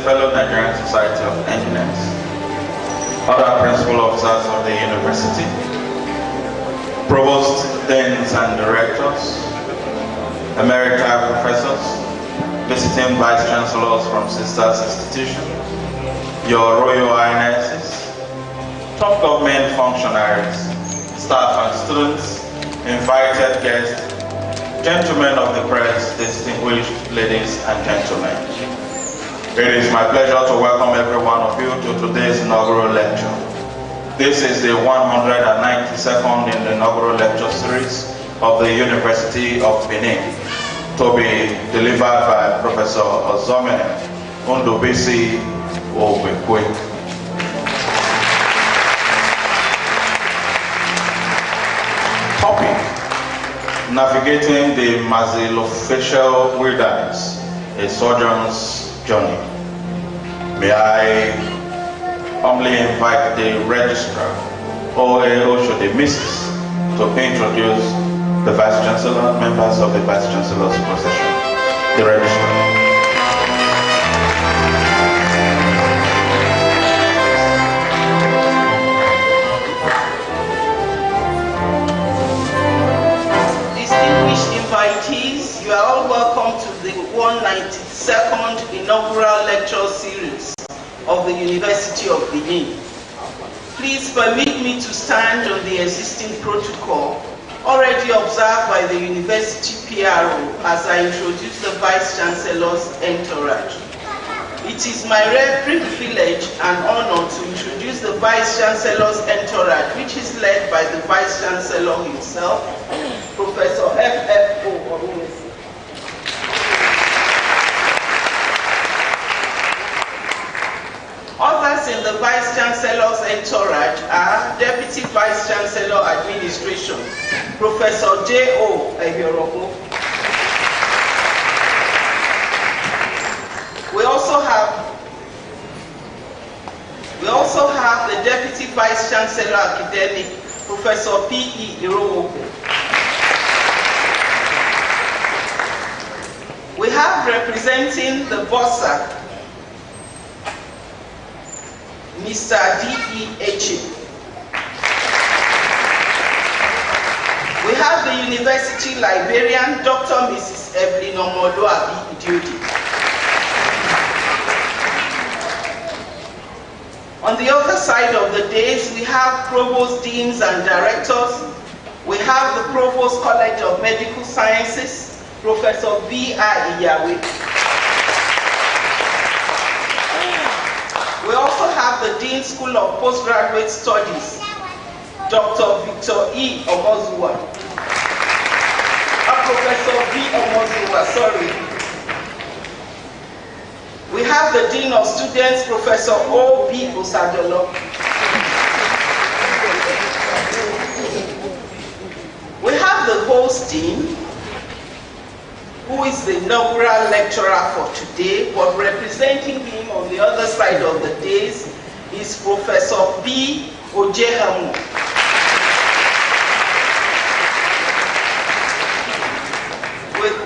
Fellow Nigerian Society of Engineers, other principal officers of the university, provost, deans and directors, emerita professors, visiting vice chancellors from sisters institutions, your royal highnesses, top government functionaries, staff and students, invited guests, gentlemen of the press, distinguished ladies and gentlemen. It is my pleasure to welcome every one of you to today's inaugural lecture. This is the 192nd Inaugural Lecture Series of the University of Benin, to be delivered by Professor Ozomene Undubisi Obekwe. Topic: Navigating the Maxillofacial Wilderness, a Surgeon's Journey. May I humbly invite the registrar, Oshodi Mrs., to introduce the Vice Chancellor, members of the Vice Chancellor's procession. The registrar. Distinguished invitees, you are all welcome to the 192nd Inaugural Lecture Series of the University of Benin. Please permit me to stand on the existing protocol already observed by the University PRO as I introduce the Vice Chancellor's entourage. It is my rare privilege and honor to introduce the Vice Chancellor's entourage, which is led by the Vice Chancellor himself, Professor F.F.O. Obumesi. Others in the Vice Chancellor's entourage are Deputy Vice Chancellor Administration, Professor J.O. Ebiorogo. We also have the Deputy Vice Chancellor Academic, Professor P.E. Irowopo. We have representing the bossa, Mr. D.E. Eche. We have the University Librarian, Dr. Mrs. Evelyn Omoluabi Idiodi. On the other side of the dais, we have Provost Deans and Directors. We have the Provost College of Medical Sciences, Professor B.I. Iyawe. We also have the Dean School of Postgraduate Studies, Dr. Victor E. Omozuwa. Professor B. Omozuwa, sorry. We have the Dean of Students, Professor O. B. Osadolo. We have the host dean, who is the inaugural lecturer for today, but representing him on the other side of the dais is Professor B. Ojehamu.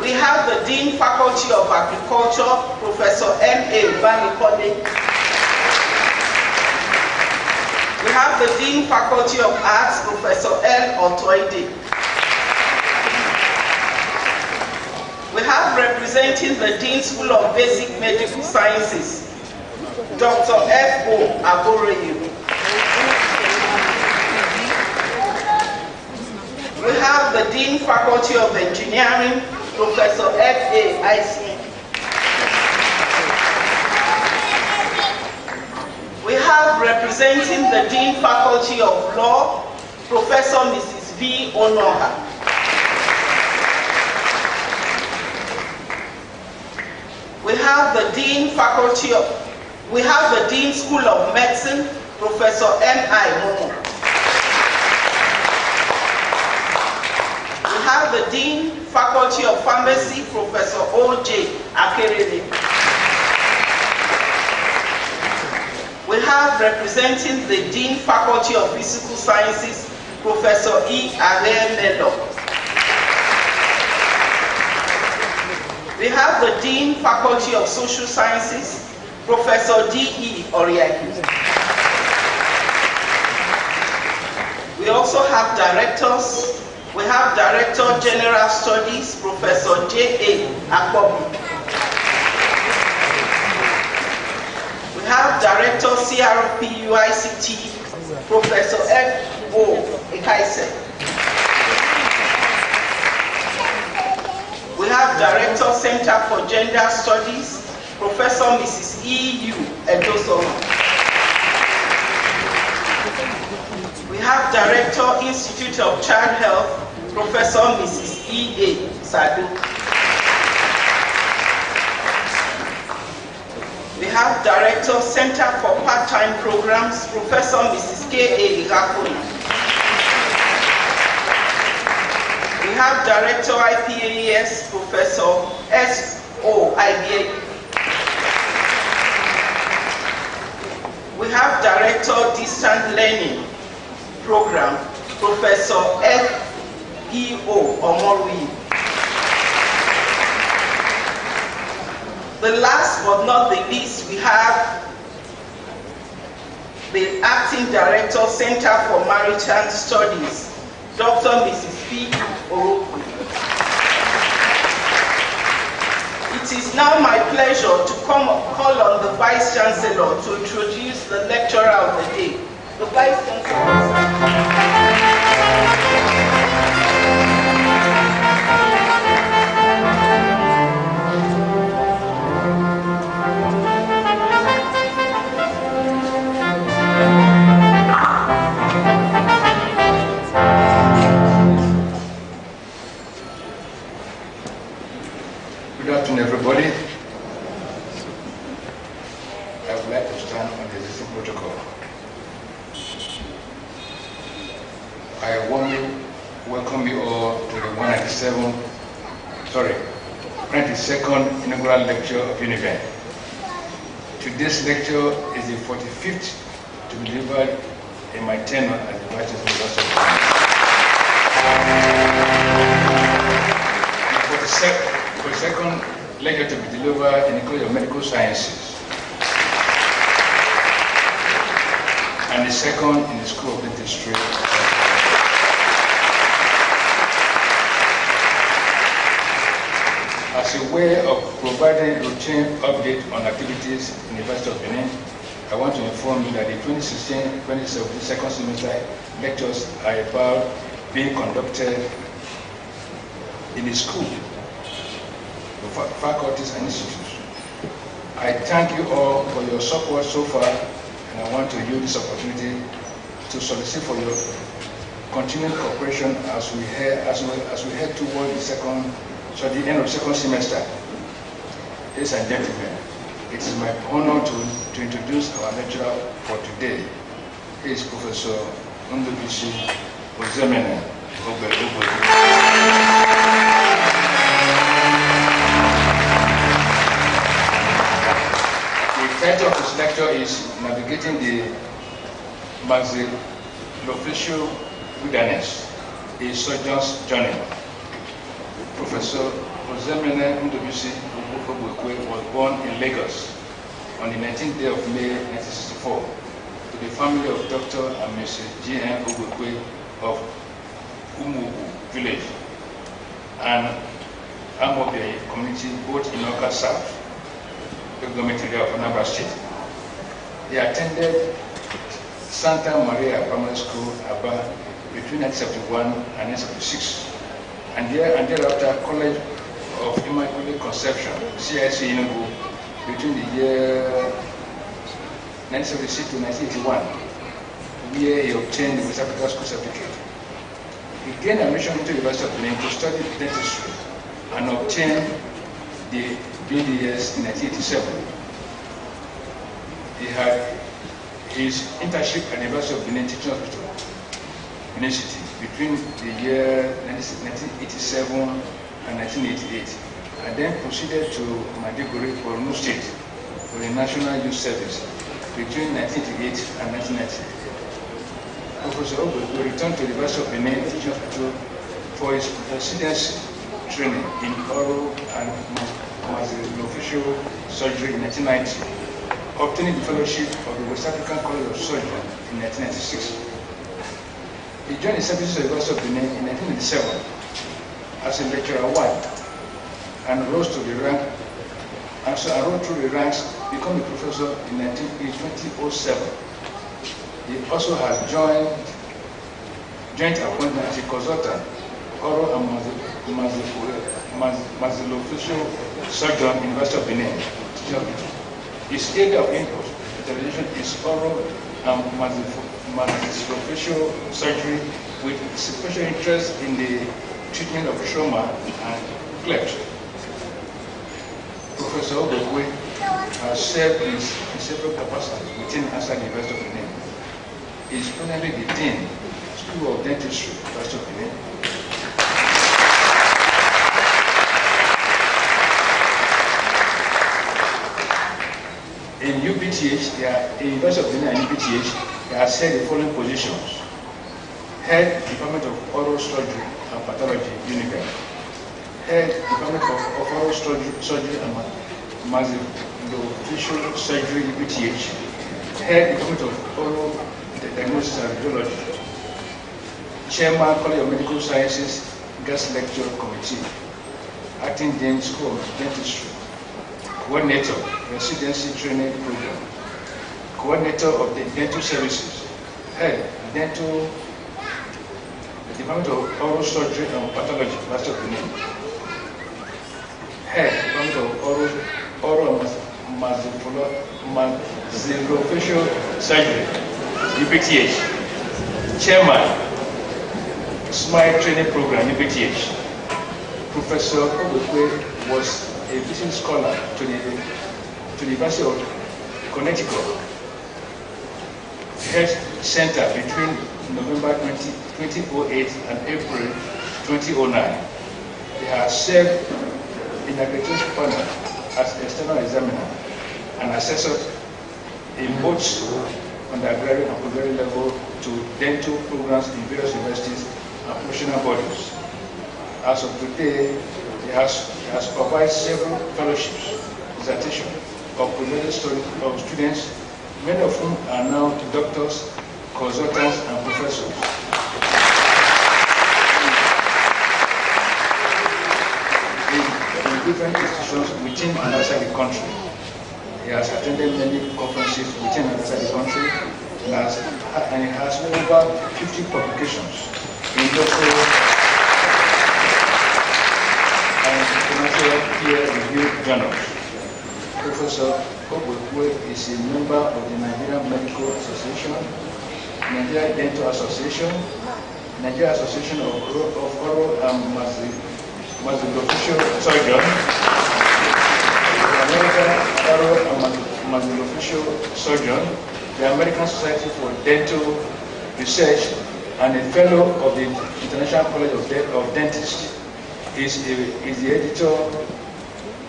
We have the Dean Faculty of Agriculture, Professor M.A. Banikole. We have the Dean Faculty of Arts, Professor L. Otoide. We have representing the Dean School of Basic Medical Sciences, Dr. F.O. Aboreyu. We have the Dean Faculty of Engineering, Professor F.A. Ismith. We have representing the Dean Faculty of Law, Professor Mrs. V. Onoha. We have the Dean School of Medicine, Professor M.I. Momo. We have the Dean Faculty of Pharmacy, Professor O.J. Akerele. We have representing the Dean Faculty of Physical Sciences, Professor E. Melo. We have the Dean Faculty of Social Sciences, Professor D.E. Oriaki. We also have directors. We have Director General Studies, Professor J.A. Akpobi. We have Director CRP UICT, Professor F.O. Ekaise. We have Director Center for Gender Studies, Professor Mrs. E.U. Edosoma. We have Director Institute of Child Health, Professor Mrs. E.A. Sadu. We have Director Center for Part-Time Programs, Professor Mrs. K.A. Igakuni. We have Director IPAES, Professor S.O. IBA. We have Director Distant Learning Program, Professor F.E.O. Omorui. The last but not the least, we have the Acting Director, Center for Maritime Studies, Dr. Mrs. P. Oroku. It is now my pleasure to call on the Vice Chancellor to introduce the lecturer of the day. The Vice Chancellor. Good afternoon, everybody. I would like to stand on the existing protocol. I warmly welcome you all to the 192nd Inaugural Lecture of UNIVEN. Today's lecture is the 45th to be delivered in my tenure as the Vice Chancellor of the University of the second lecture to be delivered in the College of Medical Sciences, and the second in the School of Dentistry. As a way of providing routine update on activities in the University of Benin, I want to inform you that the 2016-2017 second semester lectures are about being conducted in the school, the faculties and institutions. I thank you all for your support so far, and I want to use this opportunity to solicit for your continued cooperation as we head toward the end of the second semester. Ladies and gentlemen, it is my honor to introduce our lecturer for today. He is Professor Ndubuisi Ozemene Ogbe. The title of his lecture is Navigating the Maxillofacial Wilderness, a Surgeon's Journey. Professor Ozemene Ndubuisi Ogbe was born in Lagos on the 19th day of May 1964 to the family of Dr. and Mrs. G.N. Ogbe of Umugu village and Amobe community, both in Oka South, the government area of Anambra State. He attended Santa Maria Primary School, Aba, between 1971 and 1976. And thereafter, College of Immaculate Conception, CIC Enugu, between the year 1976 to 1981, where he obtained the West African School Certificate. He gained admission into the University of Benin to study dentistry and obtained the BDS in 1987. He had his internship at the University of Benin Teaching Hospital, Benin City, between the year 1987 and 1988, and then proceeded to Maiduguri, Borno State, for the National Youth Service between 1988 and 1990. Professor Ogbe returned to the University of Benin Teaching Hospital for his residency training in oral and maxillofacial surgery in 1990, obtaining the fellowship of the West African College of Surgeons in 1996. He joined the services of the University of Benin in 1987 as a lecturer 1 and rose to the rank, and rose through the ranks, become a professor in 2007. He also has joint appointment as a consultant, oral and maxillofacial surgeon in the University of Benin. His area of specialization is oral and maxillofacial surgery, with special interest in the treatment of trauma and cleft. Professor Ogbe has served in several capacities within and outside the University of Benin. He is presently the Dean, School of Dentistry, University of Benin. In UPTH, in University of Benin and UPTH, he has held the following positions: Head Department of Oral Surgery and Pathology, UNIBEN; Head Department of Oral Surgery and Maxillofacial Surgery, UPTH; Head Department of Oral Diagnosis and Radiology; Chairman, College of Medical Sciences, Guest Lecture Committee; Acting Dean, School of Dentistry; Coordinator, Residency Training Program; Coordinator of the Dental Services; Head, Dental Department of Oral Surgery and Pathology, University of Benin; Head, Department of Oral and Maxillofacial Surgery, UPTH; Chairman, Smile Training Program, UPTH. Professor Ogbe was a visiting scholar to the University of Connecticut Health Center between November 2008 and April 2009. He has served in accreditation panel as external examiner and assessor in both undergraduate and postgraduate level to dental programs in various universities and professional bodies. As of today, He has provided several fellowships, dissertation, of students, many of whom are now doctors, consultants, and professors. In different institutions within and outside the country. He has attended many conferences within and outside the country, and he has over 50 publications in local and international peer-reviewed journals. Professor Obokwe is a member of the Nigerian Medical Association, Nigerian Dental Association, Nigerian Association of Oral and Maxillofacial Surgeons, the American Oral and Maxillofacial Surgeon, the American Society for Dental Research, and a fellow of the International College of Dentists. He is the editor of the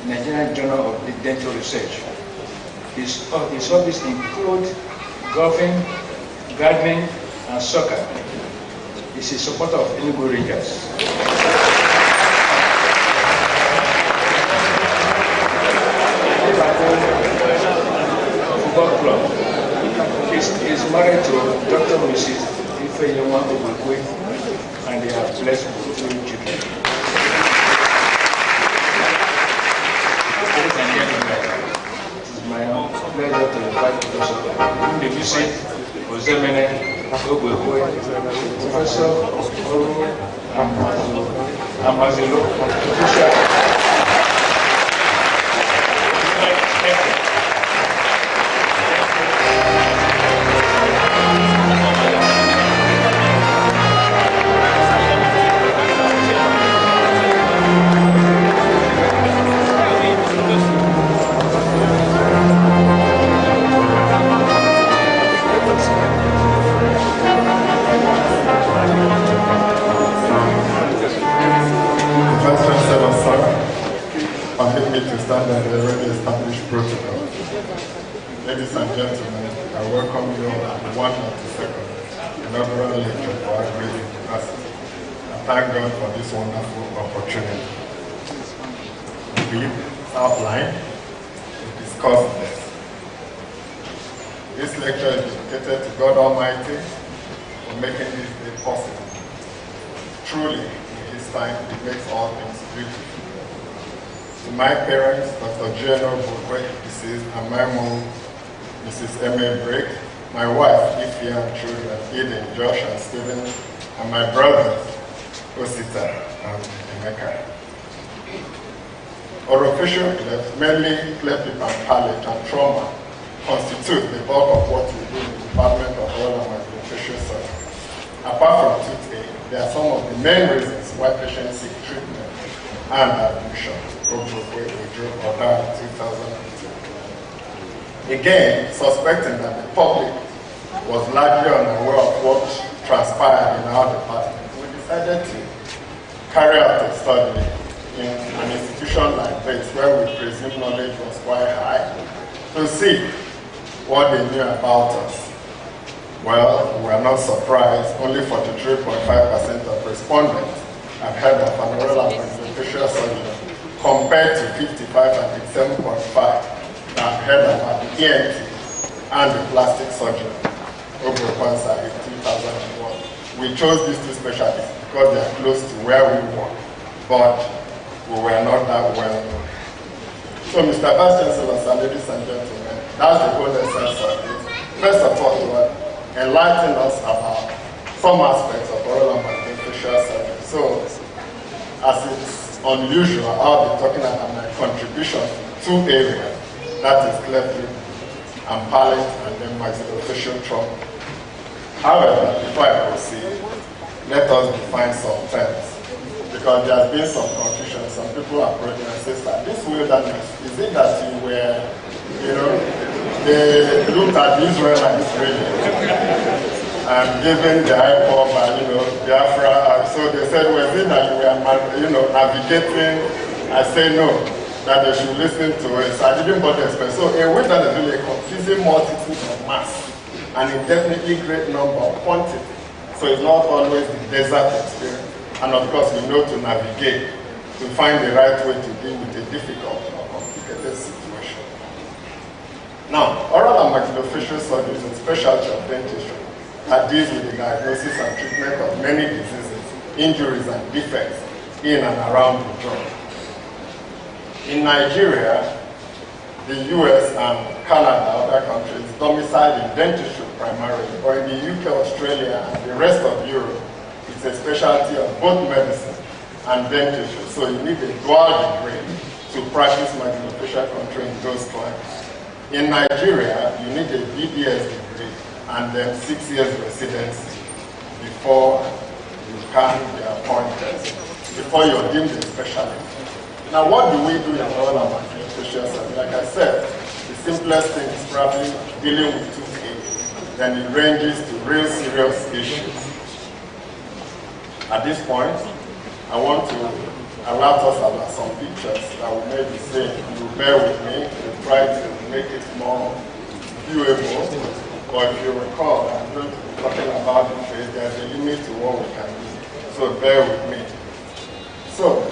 Nigerian Journal of Dental Research. His hobbies include golfing, gardening, and soccer. He is a supporter of Enugu Rangers. Football club. He is married to Dr. Mrs. Ifeyewa Obokwe, and they have blessed with 2 children. Ladies and gentlemen, it is my pleasure to invite Professor Ndebisi Ozemene Obokwe, Professor of Oral and Maxillofacial. Ladies and gentlemen, I welcome you all to the 192nd Inaugural Lecture for our great university. I thank God for this wonderful opportunity. We outline to discuss this. This lecture is dedicated to God Almighty for making this day possible. Truly, in His time, He makes all things beautiful. To my parents, Dr. Jour, and my mom, Mrs. M.A. Brick, my wife, Ifia, and children, Eden, Josh, and Stephen, and my brothers, Osita and Emeka. Orofacial clefts, mainly cleft lip and palate and trauma, constitute the bulk of what we do in the Department of Oral and Maxillofacial Surgery. Apart from toothache, there are some of the main reasons why patients seek treatment and admission. Obokwe, Jour, 2002. Again, suspecting that the public was largely unaware of what transpired in our department, we decided to carry out a study in an institution like this, where we presume knowledge was quite high, to see what they knew about us. Well, we are not surprised. Only 43.5% of respondents have heard of an oral and maxillofacial surgery, compared to 55 and 87.5 that have heard about the ENT and the plastic surgery over cancer in 2001. We chose these two specialties because they are close to where we work, but we were not that well known. So, Mr. Vice Chancellor, ladies and gentlemen, that's the whole essence of it. First of all, to enlighten us about some aspects of oral and maxillofacial surgery. So, as it's unusual, I'll be talking about my contribution to 2 areas, that is cleft lip and palate, and then maxillofacial trauma. However, before I proceed, let us define some terms, because there has been some confusion. Some people approach and say that this wilderness, is it that you were, they looked at the Israelites really and given the high pop and Biafra, so they said, was it that you were navigating? I say no, that they should listen to it. So I didn't bother explain. So a wilderness is really a confusing multitude of mass and a definitely great number of quantity. So it's not always the desert experience. And of course, we know to navigate. to find the right way to deal with a difficult or complicated situation. Now, oral and maxillofacial surgery is a specialty of dentistry that deals with the diagnosis and treatment of many diseases, injuries, and defects in and around the jaw. In Nigeria, the US and Canada, other countries, domiciled in dentistry primarily, or in the UK, Australia, and the rest of Europe, it's a specialty of both medicine and dentistry. So you need a dual degree to practice maxillofacial control in those clients. In Nigeria, you need a BDS degree and then 6 years residency before you can be appointed, before you're deemed a specialist. Now, what do we do in oral and maxillofacial surgery? Like I said, the simplest thing is probably dealing with toothache. Then it ranges to real serious issues. At this point, I want to allow us about some pictures that we may be seeing. You bear with me, we'll try to make it more viewable. But if you recall, I'm going to be talking about the face. There's a limit to what we can do. So bear with me. So,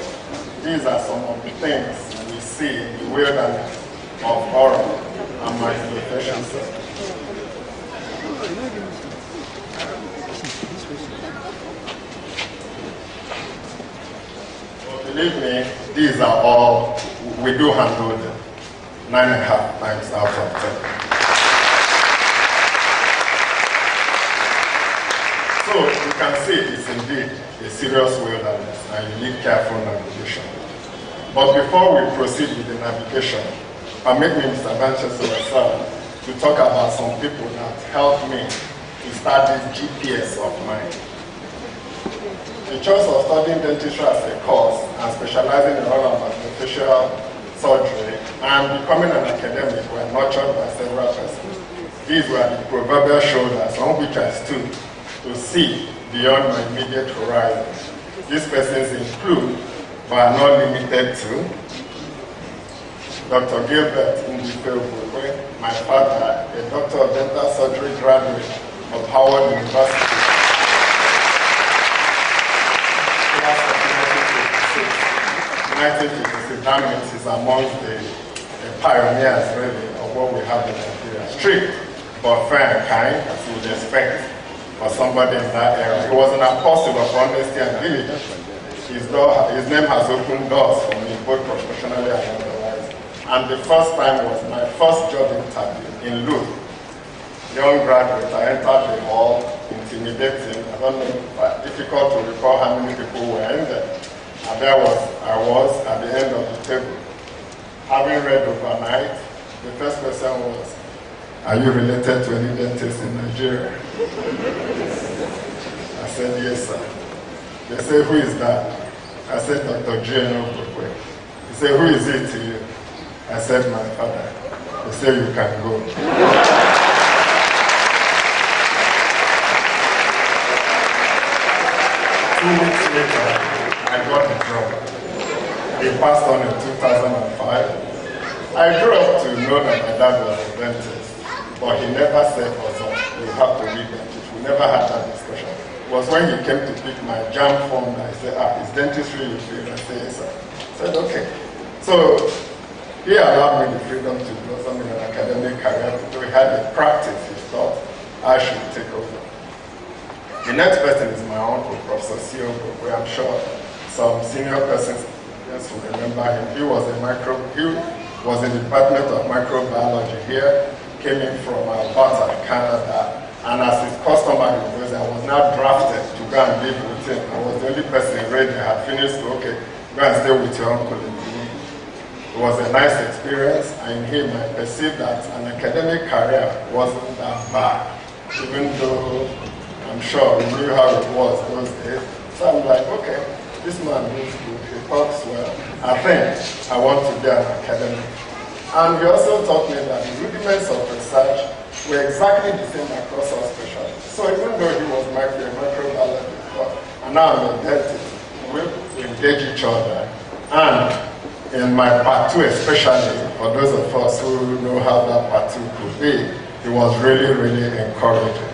these are some of the things we see in the wilderness of oral and maxillofacial surgery. Well, believe me, these are all, we do handle them 9.5 times out of 10. So you can see it's indeed a serious wilderness and you need careful navigation. But before we proceed with the navigation, permit me, Mr. Maxillofacial, to talk about some people that helped me to start this GPS of mine. The choice of studying dentistry as a course and specializing in oral and maxillofacial surgery and becoming an academic were nurtured by several persons. These were the proverbial shoulders on which I stood to see beyond my immediate horizon. These persons include, but are not limited to, Dr. Gilbert Ndifeogwekwe, my father, a doctor of dental surgery graduate of Howard University. Class of 1956. That means he's amongst the pioneers, really, of what we have in Nigeria. Strict, but fair and kind, as you would expect for somebody in that era. He was an apostle of honesty and diligence. His name has opened doors for me, both professionally and otherwise. And the first time was my first job interview in Louth. Young graduate, I entered the hall, intimidating. I don't know, difficult to recall how many people were in there. And I was at the end of the table. Having read overnight, the first question was, "Are you related to any dentist in Nigeria?" I said, "Yes, sir." They said, "Who is that?" I said, "Dr. Jour." He said, "Who is it to you?" I said, "My father." They said, "You can go." 2 weeks later, I got the job. He passed on in 2005. I grew up to know that my dad was a dentist, but he never said, "Also, you have to read dentistry." We never had that discussion. It was when he came to pick my jam form that I said, "Is dentistry you feel?" I said, "Yes, sir." I said, "Okay." So he allowed me the freedom to blossom in an academic career. We had a practice he thought I should take over. The next person is my uncle, Professor C.O. where I'm sure some senior persons just will remember him. He was in the Department of Microbiology here, came in from Alberta, Canada, and as his customary was, I was now drafted to go and live with him. I was the only person ready. I had finished, okay, go and stay with your uncle in the evening. It was a nice experience, and in him I perceived that an academic career wasn't that bad, even though I'm sure we knew how it was those days. So I'm like, okay, this man is good, he talks well. I think I want to be an academic. And he also taught me that the rudiments of research were exactly the same across all specialties. So even though he was microbiologist, and now I'm a dentist, we engage each other. And in my part 2 especially, for those of us who know how that part 2 could be, it was really, really encouraging.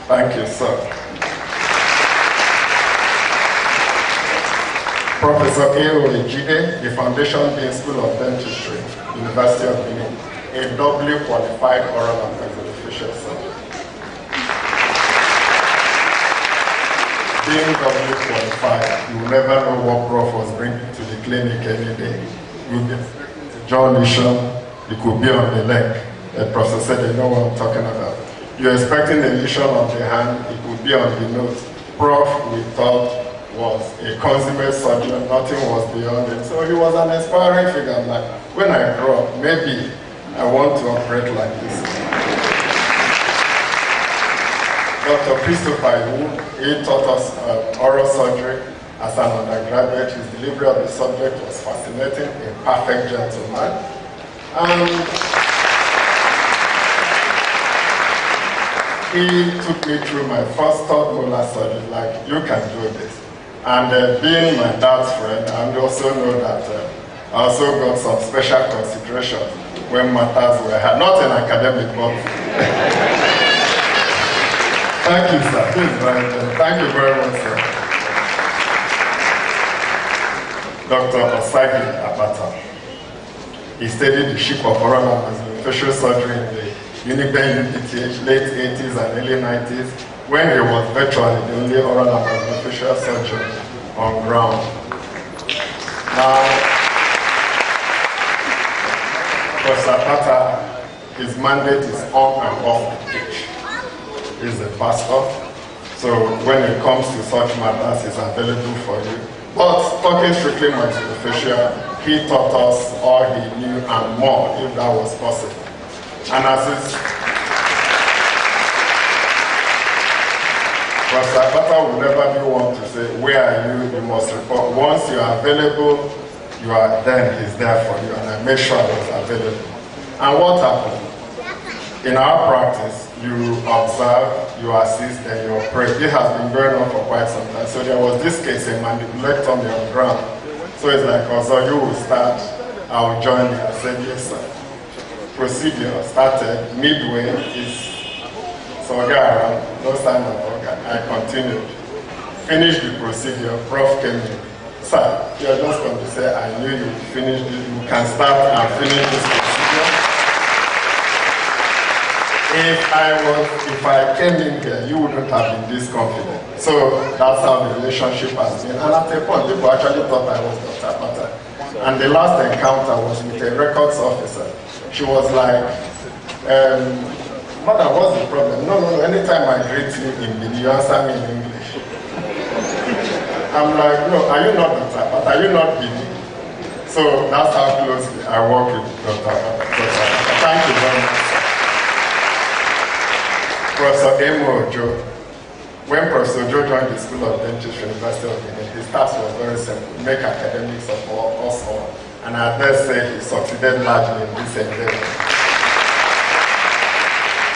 Thank you, sir. Professor A.O.A.G.A., the Foundation Dean School of Dentistry, University of Benin, a doubly qualified oral and maxillofacial surgeon. Being doubly qualified, you will never know what Prof was bringing to the clinic any day. You'll be jaw lesion, it could be on the leg. The professor said, you know what I'm talking about. You're expecting a lesion on the hand, it could be on the nose. Prof, we thought, was a consummate surgeon, nothing was beyond it. So he was an inspiring figure. I'm like, when I grow up, maybe I want to operate like this. Dr. Christopher, he taught us oral surgery as an undergraduate. His delivery of the subject was fascinating, a perfect gentleman. He took me through my first third molar surgery, like, you can do this. And being my dad's friend, I also know that I also got some special consideration when matters were had, not in academic, but thank you, sir. Thank you very much, sir. Dr. Osagi Abata. He studied the ship of oral and maxillofacial surgery in the Uniben UPTH late 80s and early 90s, when he was virtually the only oral and maxillofacial surgeon on ground. Now, Professor Abata, his mandate is on and off the pitch. He's a pastor, so when it comes to such matters, he's available for you. But talking strictly maxillofacial, he taught us all he knew and more, if that was possible. And as is, Professor Abata will never be one to say, where are you? You must report. Once you are available, you are then he's there for you, and I make sure I was available. And what happened? In our practice, you observe, you assist, and you operate. It has been going on for quite some time. So there was this case, a mandibulectomy on the ground. So it's like, also you will start, I will join you. I said, yes, sir. Procedure started, midway is Sogara, no sign of organ. I continued. Finished the procedure, Prof came in. Sir, you're just going to say, I knew you finished it. You can start and finish this procedure. If I came in here, you wouldn't have been this confident. So that's how the relationship has been. And at a point, people actually thought I was Dr. Abata. And the last encounter was with a records officer. She was like, Mother, what's the problem? No, anytime I greet you in Bini, you answer me in English. I'm like, no, are you not Dr. Abata? Are you not Bini? So that's how closely I work with Dr. Abata. Thank you very much. Professor A.O.A.G.A., Jour. When Professor Jour joined the School of Dentistry, University of Benin, his task was very simple: make academics of us all. And I dare say he succeeded largely in this endeavor.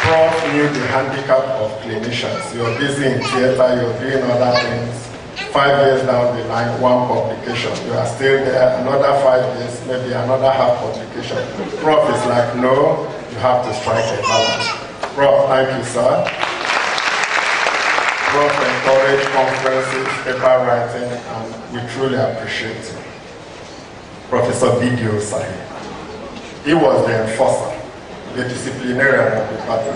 Prof knew the handicap of clinicians. You're busy in theater, you're doing other things. 5 years down the line, one publication. You are still there, another 5 years, maybe another half publication. Prof is like, no, you have to strike a balance. Prof, thank you, sir. Prof encouraged conferences, paper writing, and we truly appreciate you. Professor B.D.O. Sahi. He was the enforcer, the disciplinarian of the party.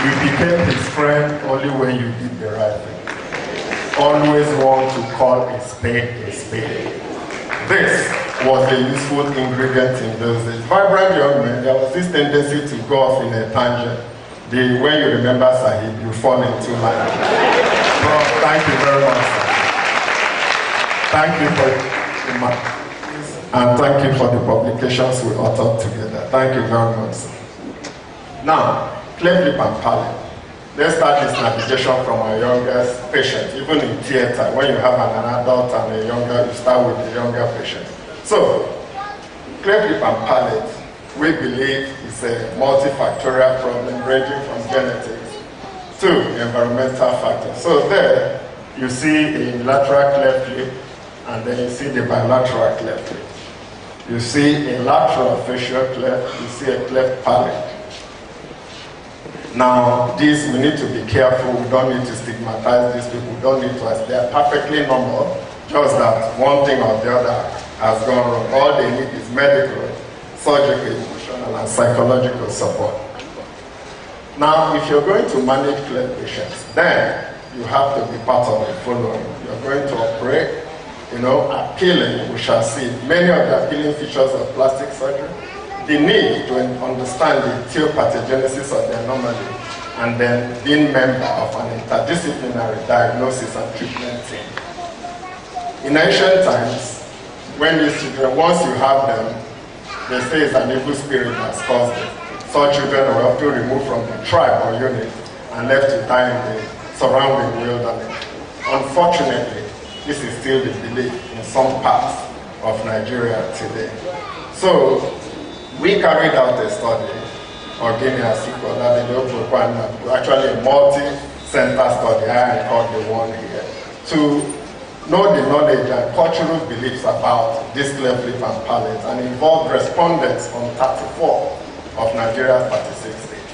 You became his friend only when you did the right thing. Always want to call a spade a spade. This was a useful ingredient in those days. Vibrant young men, there was this tendency to go off in a tangent. When you remember Sahib, you fall into line. Bro, thank you very much, sir. Thank you for and thank you for the publications we authored together. Thank you very much, sir. Now, cleft lip and palate. Let's start this navigation from our youngest patient. Even in theater, when you have an adult and a younger, you start with the younger patient. So, cleft lip and palate, we believe is a multifactorial problem ranging from genetics to environmental factors. So there, you see a lateral cleft lip, and then you see the bilateral cleft lip. You see a lateral facial cleft, you see a cleft palate. Now, these, we need to be careful. We don't need to stigmatize these people. We don't need to, they are perfectly normal, just that one thing or the other has gone wrong. All they need is medical, surgical, emotional, and psychological support. Now, if you're going to manage cleft patients, then you have to be part of the following. You're going to operate, appealing, we shall see many of the appealing features of plastic surgery, the need to understand the etiopathogenesis of the anomaly, and then being member of an interdisciplinary diagnosis and treatment team. In ancient times, when these children, once you have them, they say it's an evil spirit that's caused it. Such children were often removed from the tribe or unit and left to die in the surrounding wilderness. Unfortunately, this is still the belief in some parts of Nigeria today. So, we carried out a study, or give me a sequel, actually a multi-center study, I record the one here, to know the knowledge and cultural beliefs about this cleft lip and palate, and involved respondents from 34 of Nigeria's 36 states.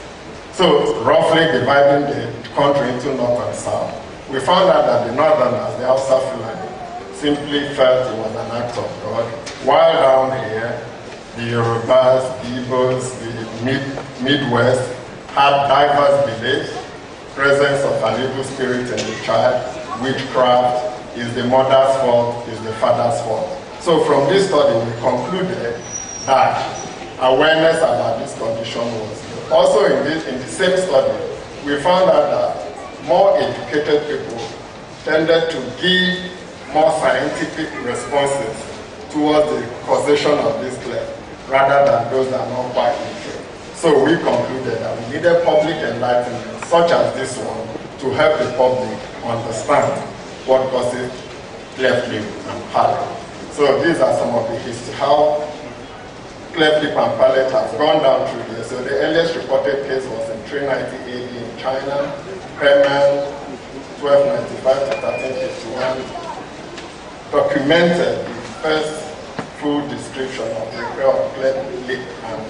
So, roughly dividing the country into north and south, we found out that the northerners, the Hausa Fulani, simply felt it was an act of God, while down here, the Yorubas, the Igbos, the Midwest had diverse beliefs, presence of an evil spirit in the child, witchcraft, is the mother's fault, is the father's fault. So from this study, we concluded that awareness about this condition was good. Also in the same study, we found out that more educated people tended to give more scientific responses towards the causation of this cleft, rather than those that are not quite literate. So we concluded that we needed public enlightenment, such as this one, to help the public understand what causes cleft lip and palate. So these are some of the history, how cleft lip and palate has gone down through here. So the earliest reported case was in 390 AD in China, Herman, 1295 to 1351, documented the first full description of the cleft lip and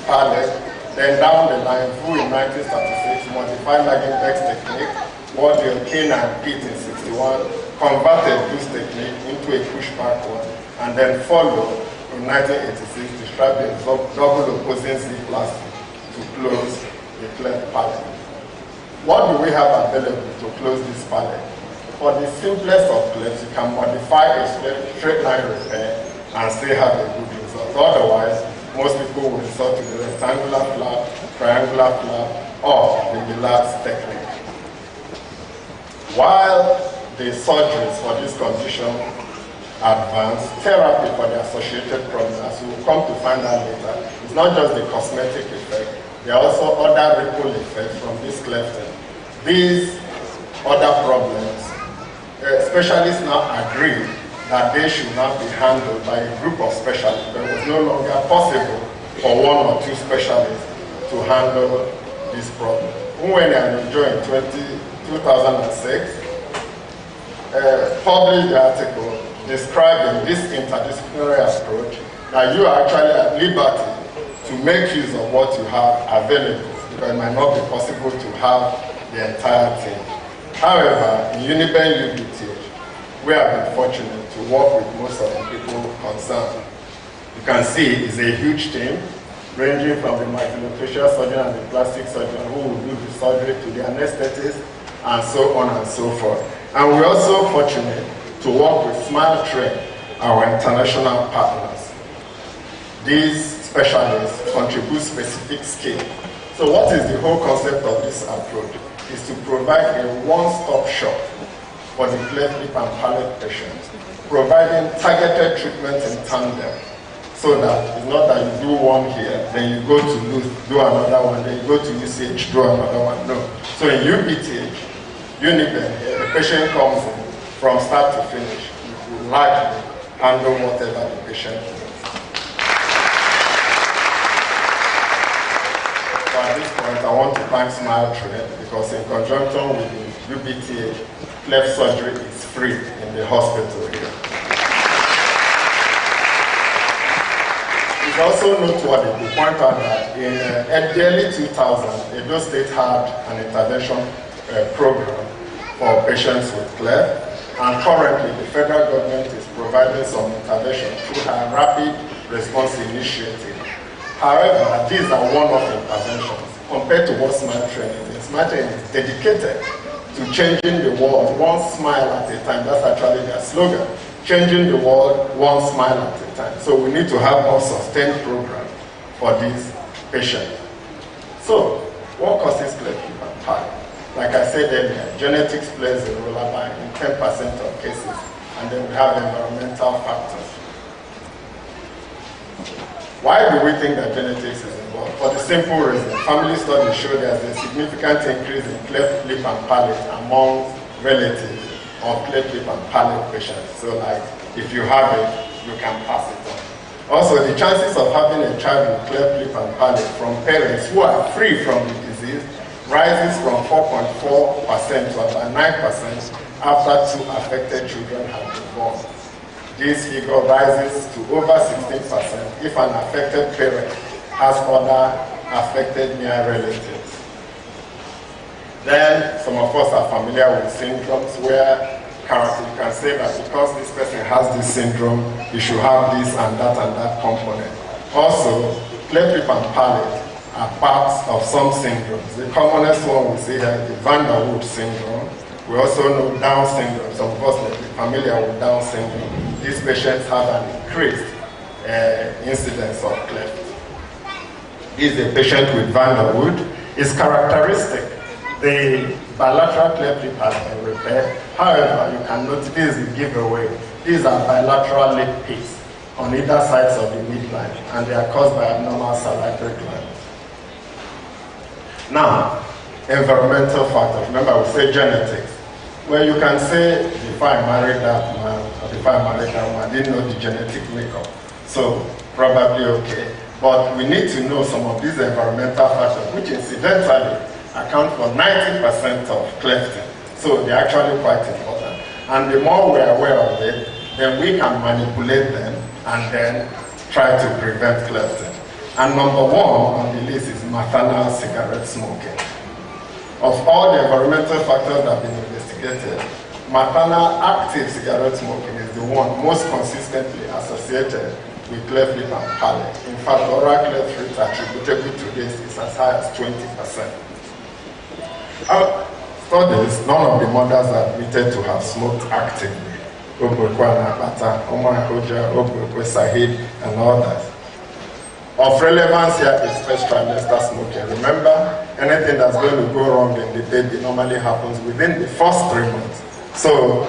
palate. Then down the line, Fu in 1936 modified Lagenbeck's technique, Wardell, Kane and Pitt in 61 converted this technique into a pushback one, and then followed in 1986 described the double opposing zip plastic to close the cleft palate. What do we have available to close this palate? For the simplest of clefts, you can modify a straight line repair and still have a good result. Otherwise, most people will resort to the rectangular flap, triangular flap, or the Millard's technique. While the surgeries for this condition advance, therapy for the associated problems, as we will come to find out later, it's not just the cosmetic effect, there are also other ripple effects from this clefting. These other problems, specialists now agree that they should not be handled by a group of specialists. But it was no longer possible for one or two specialists to handle this problem. When I joined in 2006, published the article describing this interdisciplinary approach, that you are actually at liberty to make use of what you have available, because it might not be possible to have the entire team. However, in Uniben UBTH, we have been fortunate to work with most of the people concerned. You can see it's a huge team, ranging from the maxillofacial surgeon and the plastic surgeon who will do the surgery to the anesthetist, and so on and so forth. And we're also fortunate to work with Smile Train, our international partners. These specialists contribute specific skill. So what is the whole concept of this approach? Is to provide a one-stop shop for the cleft lip and palate patients, providing targeted treatment in tandem, so that it's not that you do one here, then you go to do another one, then you go to UCH, do another one. No. So in UBTH, Uniben, the patient comes in from start to finish. You largely handle whatever the patient needs. So at this point, I want to thank Smile Train, because in conjunction with the UBTH, cleft surgery is free in the hospital here. It's also noteworthy to point out that in the early 2000, Edo State had an intervention program for patients with cleft, and currently the federal government is providing some intervention through a rapid response initiative. However, these are one-off interventions compared to what Smile Training is. Smile Training is dedicated to changing the world one smile at a time. That's actually their slogan. Changing the world one smile at a time. So we need to have a sustained program for these patients. So, what causes cleft lip and palate? Like I said earlier, genetics plays a role about in 10% of cases, and then we have environmental factors. Why do we think that genetics is involved? For the simple reason, family studies show there's a significant increase in cleft lip and palate among relatives of cleft lip and palate patients. So like, if you have it, you can pass it on. Also, the chances of having a child with cleft lip and palate from parents who are free from the disease rises from 4.4% to about 9% after 2 affected children have been born. This figure rises to over 16% if an affected parent has other affected near relatives. Then some of us are familiar with syndromes where you can say that because this person has this syndrome, you should have this and that component. Also, cleft lip and palate are parts of some syndromes. The commonest one we see here is the Van der Waals syndrome. We also know Down syndrome. Some of us may be familiar with Down syndrome. These patients have an increased incidence of cleft. This is a patient with Van der Waals. It's characteristic. The bilateral cleft lip has been repaired. However, you can notice this is a giveaway. These are bilateral lip pits on either sides of the midline, and they are caused by abnormal salivary glands. Now, environmental factors. Remember, we say genetics. Well, you can say, before I married that man, or before I married that woman, I didn't know the genetic makeup. So, probably okay. But we need to know some of these environmental factors, which incidentally account for 90% of clefting. So, they're actually quite important. And the more we're aware of it, then we can manipulate them and then try to prevent clefting. And number 1 on the list is maternal cigarette smoking. Of all the environmental factors that have been investigated, maternal active cigarette smoking is the one most consistently associated with cleft lip and palate. In fact, oral cleft rate attributable to this is as high as 20%. Studies, none of the mothers are admitted to have smoked actively. Obokwana, Bata, Omar Hoja, Obokwe Sahib, and others. Of relevance here is first trimester smoking. Remember, anything that's going to go wrong in the baby normally happens within the first 3 months. So,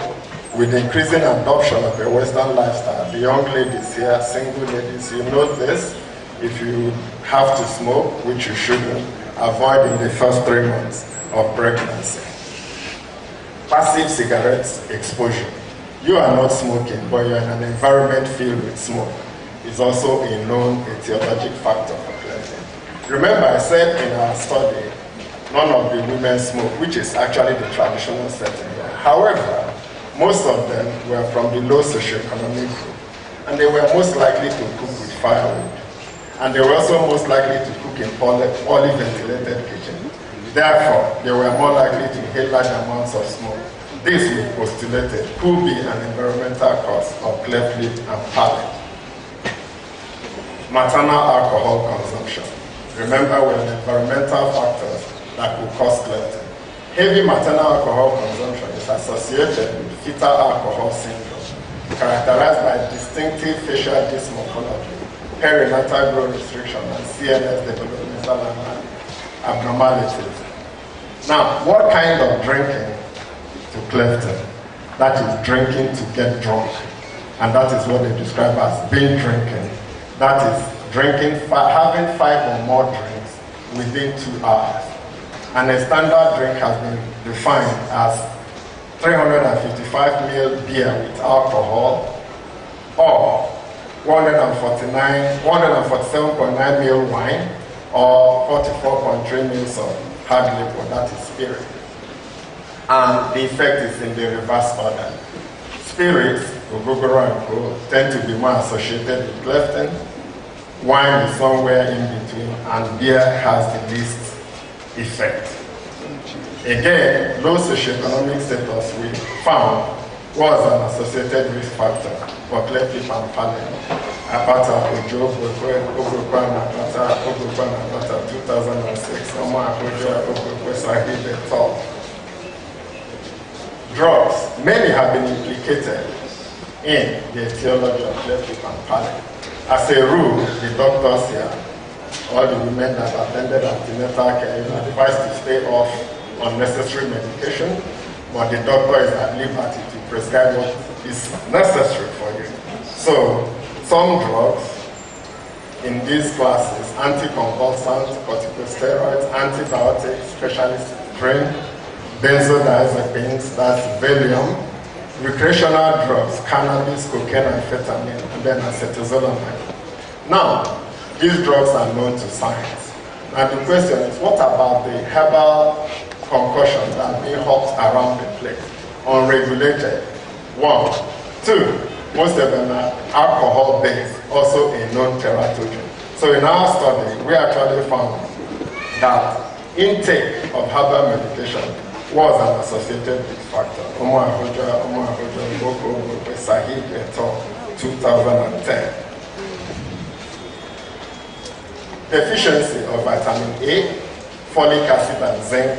with increasing adoption of a Western lifestyle, the young ladies here, single ladies, you know this. If you have to smoke, which you shouldn't, avoid in the first 3 months of pregnancy. Passive cigarettes exposure. You are not smoking, but you're in an environment filled with smoke. Is also a known etiologic factor for clefting. Remember, I said in our study, none of the women smoke, which is actually the traditional setting. However, most of them were from the low socioeconomic group, and they were most likely to cook with firewood, and they were also most likely to cook in poorly ventilated kitchens. Therefore, they were more likely to inhale large amounts of smoke. This, we postulated, could be an environmental cause of cleft lip and palate. Maternal alcohol consumption. Remember, we have environmental factors that could cause clefting. Heavy maternal alcohol consumption is associated with fetal alcohol syndrome, characterized by distinctive facial dysmorphology, perinatal growth restriction, and CNS developmental abnormalities. Now, what kind of drinking to clefting? That is drinking to get drunk, and that is what they describe as binge drinking. That is drinking, having 5 or more drinks within 2 hours. And a standard drink has been defined as 355 ml beer with alcohol, or 147.9 ml wine, or 44.3 ml of hard liquor, that is spirit. And the effect is in the reverse order. Spirits, ogogoro and co, tend to be more associated with clefting. wine is somewhere in between, and beer has the least effect. Again, low socioeconomic status we found was an associated risk factor for cleft lip and palate. Apata Jour, 2006, drugs, many have been implicated in the etiology of cleft lip and palate. As a rule, the doctors here, all the women that attended antenatal care, are advised to stay off unnecessary medication, but the doctor is at liberty to prescribe what is necessary for you. So, some drugs in these classes, anticonvulsants, corticosteroids, antibiotics, specialist drink, benzodiazepines, that's Valium, recreational drugs, cannabis, cocaine, amphetamine, and then acetazolamide. Now, these drugs are known to science. Now the question is, what about the herbal concoctions that are being hawked around the place, unregulated? 1. 2. Most of them are alcohol-based, also a known teratogen. So in our study, we actually found that intake of herbal medication was an associated risk factor. Sahib et al., 2010. Deficiency of vitamin A, folic acid, and zinc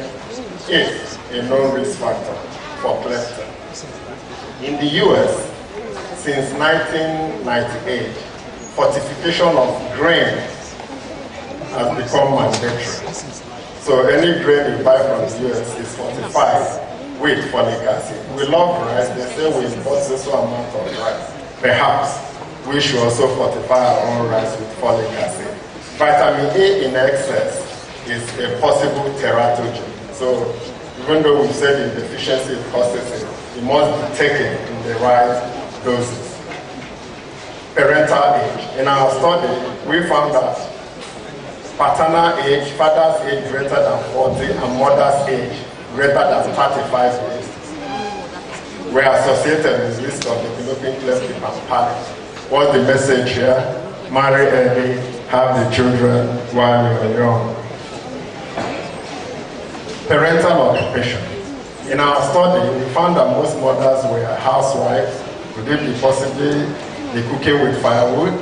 is a known risk factor for cleft. In the US, since 1998, fortification of grain has become mandatory. So any grain you buy from the US is fortified with folic acid. We love rice. They say we import this amount of rice. Perhaps we should also fortify our own rice with folic acid. Vitamin A in excess is a possible teratogen. So even though we said the deficiency it causes it must be taken in the right doses. Parental age. In our study, we found that paternal age, father's age greater than 40 and mother's age greater than 35 years were associated with risk of developing cleft lip and palate. What's the message here? Marry early, have the children while you're young. Parental occupation. In our study, we found that most mothers were housewives. Could it be possibly the cooking with firewood?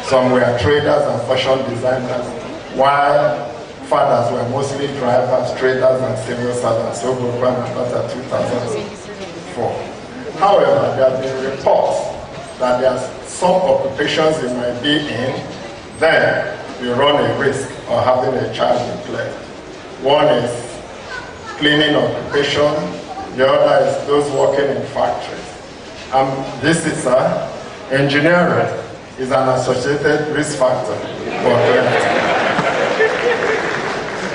Some were traders and fashion designers, while fathers were mostly drivers, traders, and civil servants. So we ran about 2004. However, there have been reports that there are some occupations you might be in, then you run a risk of having a child with cleft. One is cleaning occupation, the other is those working in factories. This is engineering is an associated risk factor for cleft,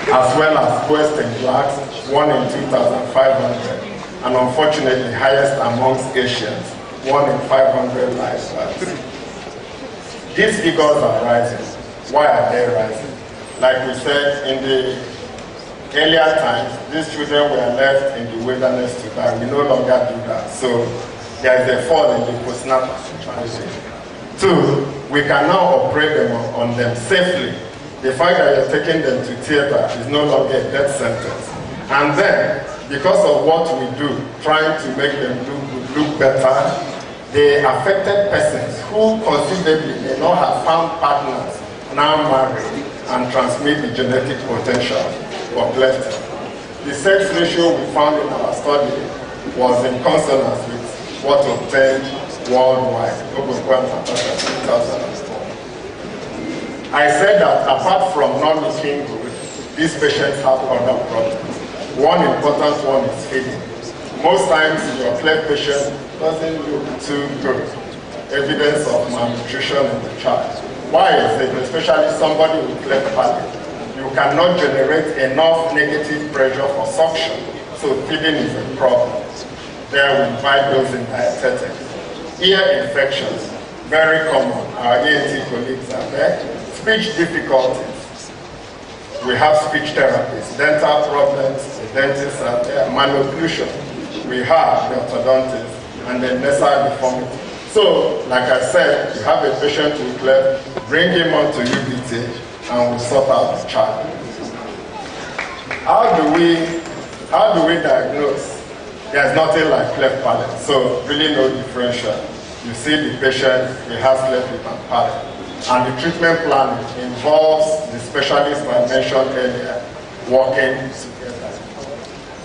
as well as Western blacks, 1 in 2,500, and unfortunately highest amongst Asians, 1 in 500 lives. These figures are rising. Why are they rising? Like we said, in the earlier times, these children were left in the wilderness to die. We no longer do that. So there is a fall in the postnatal situation. 2, we can now operate them on them safely. The fact that you're taking them to theater is no longer a death sentence. And then, because of what we do, trying to make them look better, the affected persons who conceivably may not have found partners now marry and transmit the genetic potential for cleft. The sex ratio we found in our study was in consonance with what obtained worldwide. I said that apart from not looking good, these patients have other problems. One important one is feeding. Most times your cleft patient doesn't look too good. Evidence of malnutrition in the child. Why is it? Especially somebody with cleft palate. You cannot generate enough negative pressure for suction, so feeding is a problem. There we find those in dietetics. Ear infections, very common. Our ENT colleagues are there. Speech difficulties. We have speech therapists. Dental problems, the dentists are there. Malocclusion. We have the orthodontist, and then nasal deformity. So, like I said, you have a patient with cleft bring him on to UBT, and we'll sort out the child. How do we diagnose? There's nothing like cleft palate, so really no differential. You see the patient, he has cleft lip and palate. And the treatment plan involves the specialist I mentioned earlier working together.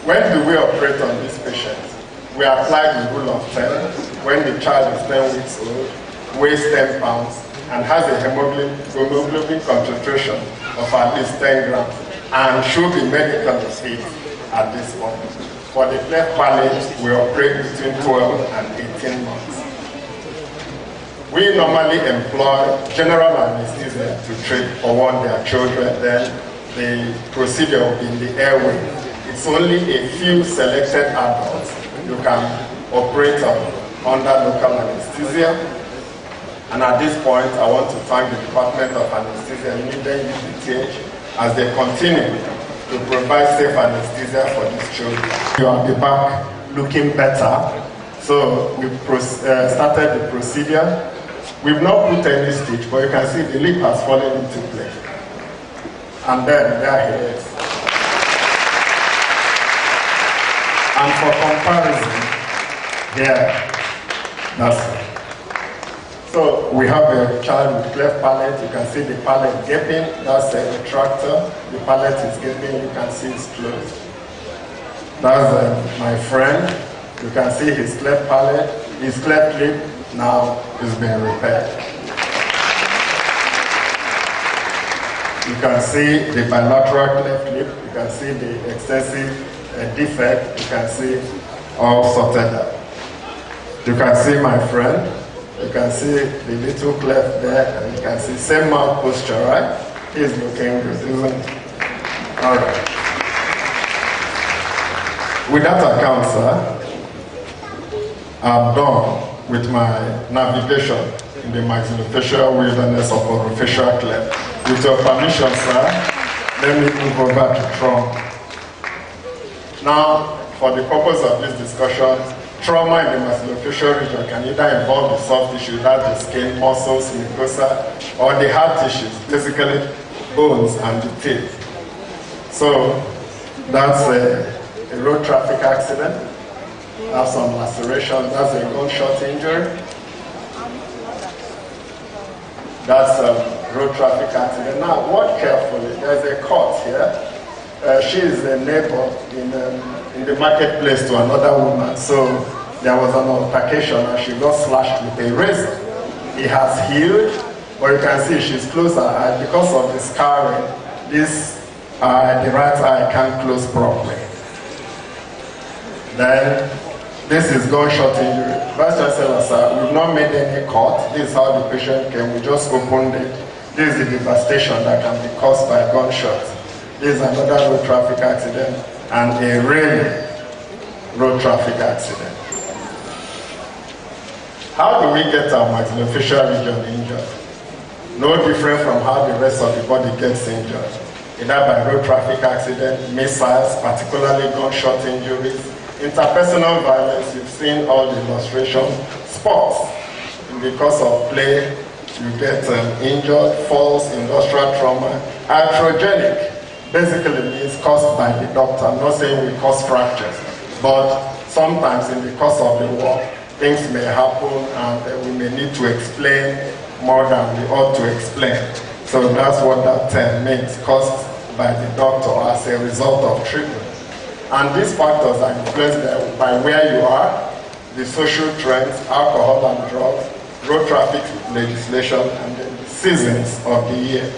When do we operate on this patient? We apply the rule of 10. When the child is 10 weeks old, weighs 10 pounds, and has a hemoglobin concentration of at least 10 grams, and should be medically fit at this point. For the cleft palate, we operate between 12 and 18 months. We normally employ general anesthesia to treat or warn their children, then the procedure will be in the airway. It's only a few selected adults you can operate on under local anesthesia. And at this point, I want to thank the Department of Anesthesia and UBTH as they continue to provide safe anesthesia for these children. You are at the back looking better. So we started the procedure. We've not put any stitch, but you can see the lip has fallen into place. And then there he is. And for comparison, here, that's it. So we have a child with cleft palate. You can see the palate gaping. That's a retractor. The palate is gaping. You can see it's closed. That's my friend. You can see his cleft palate, his cleft lip now is being repaired. You can see the bilateral cleft lip. You can see the excessive defect. You can see all sorted out. You can see my friend. You can see the little cleft there, and you can see same mouth posture, right? He's looking good, isn't it? All right. With that account, sir, I'm done with my navigation in the maxillofacial wilderness of orofacial cleft. With your permission, sir, let me move over to trauma. Now, for the purpose of this discussion, trauma in the maxillofacial region can either involve the soft tissue, that's the skin, muscles, mucosa, or the hard tissues, basically bones and the teeth. So that's a road traffic accident. That's some laceration, that's a gunshot injury. That's a road traffic accident. Now, watch carefully. There's a cut here. She is a neighbor in the marketplace to another woman. So there was an altercation and she got slashed with a razor. It has healed, but you can see she's closed her eye because of the scarring. This eye, the right eye, can't close properly. Then this is gunshot injury. Vice Chancellor, sir, we've not made any cut. This is how the patient came. We just opened it. This is the devastation that can be caused by gunshots. This is another road traffic accident and a really road traffic accident. How do we get our maxillofacial region injured? No different from how the rest of the body gets injured. Either by road traffic accident, missiles, particularly gunshot injuries, interpersonal violence. You've seen all the illustrations. Sports, in the course of play, you get injured, falls, industrial trauma. Iatrogenic basically means caused by the doctor. I'm not saying we cause fractures, but sometimes in the course of the work, things may happen and we may need to explain more than we ought to explain. So that's what that term means, caused by the doctor as a result of treatment. And these factors are influenced by where you are, the social trends, alcohol and drugs, road traffic legislation, and the seasons of the year.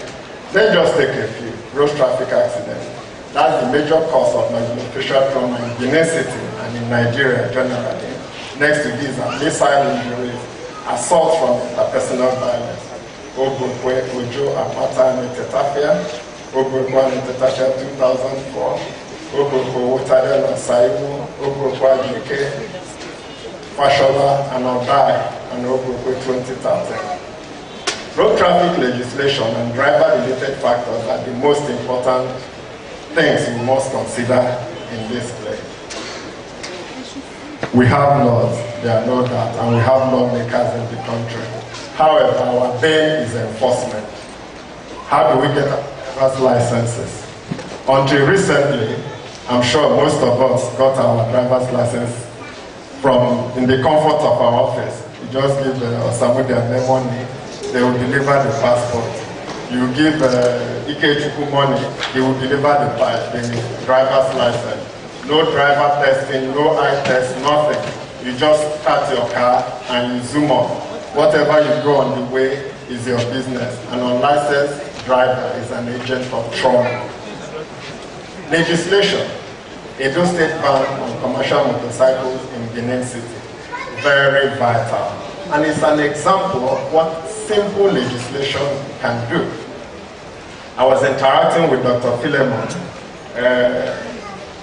Let's just take a few. Road traffic accidents. That's the major cause of maxillofacial trauma in Benin City and in Nigeria generally. Next to these are missile injuries, assault from interpersonal violence. Obokwe, Ojo, Apata, and Tetafia. Obokwe and Tetafia 2004. Obokwe, Wotadel, and Saibu. Obokwe, Jike, Fashola, and Odai, and Obokwe 2013. Road traffic legislation and driver-related factors are the most important things we must consider in this place. We have laws, there are no doubt, and we have lawmakers in the country. However, our bane is enforcement. How do we get driver's licenses? Until recently, I'm sure most of us got our driver's license in the comfort of our office. You just give somebody their money, they will deliver the passport. You give Ikechuku money, he will deliver the driver's license. No driver testing, no eye test, nothing. You just start your car and you zoom up. Whatever you go on the way is your business. An unlicensed driver is an agent of trauma. Legislation. Edo State ban on commercial motorcycles in Benin City. Very vital. And it's an example of what simple legislation can do. I was interacting with Dr. Philemon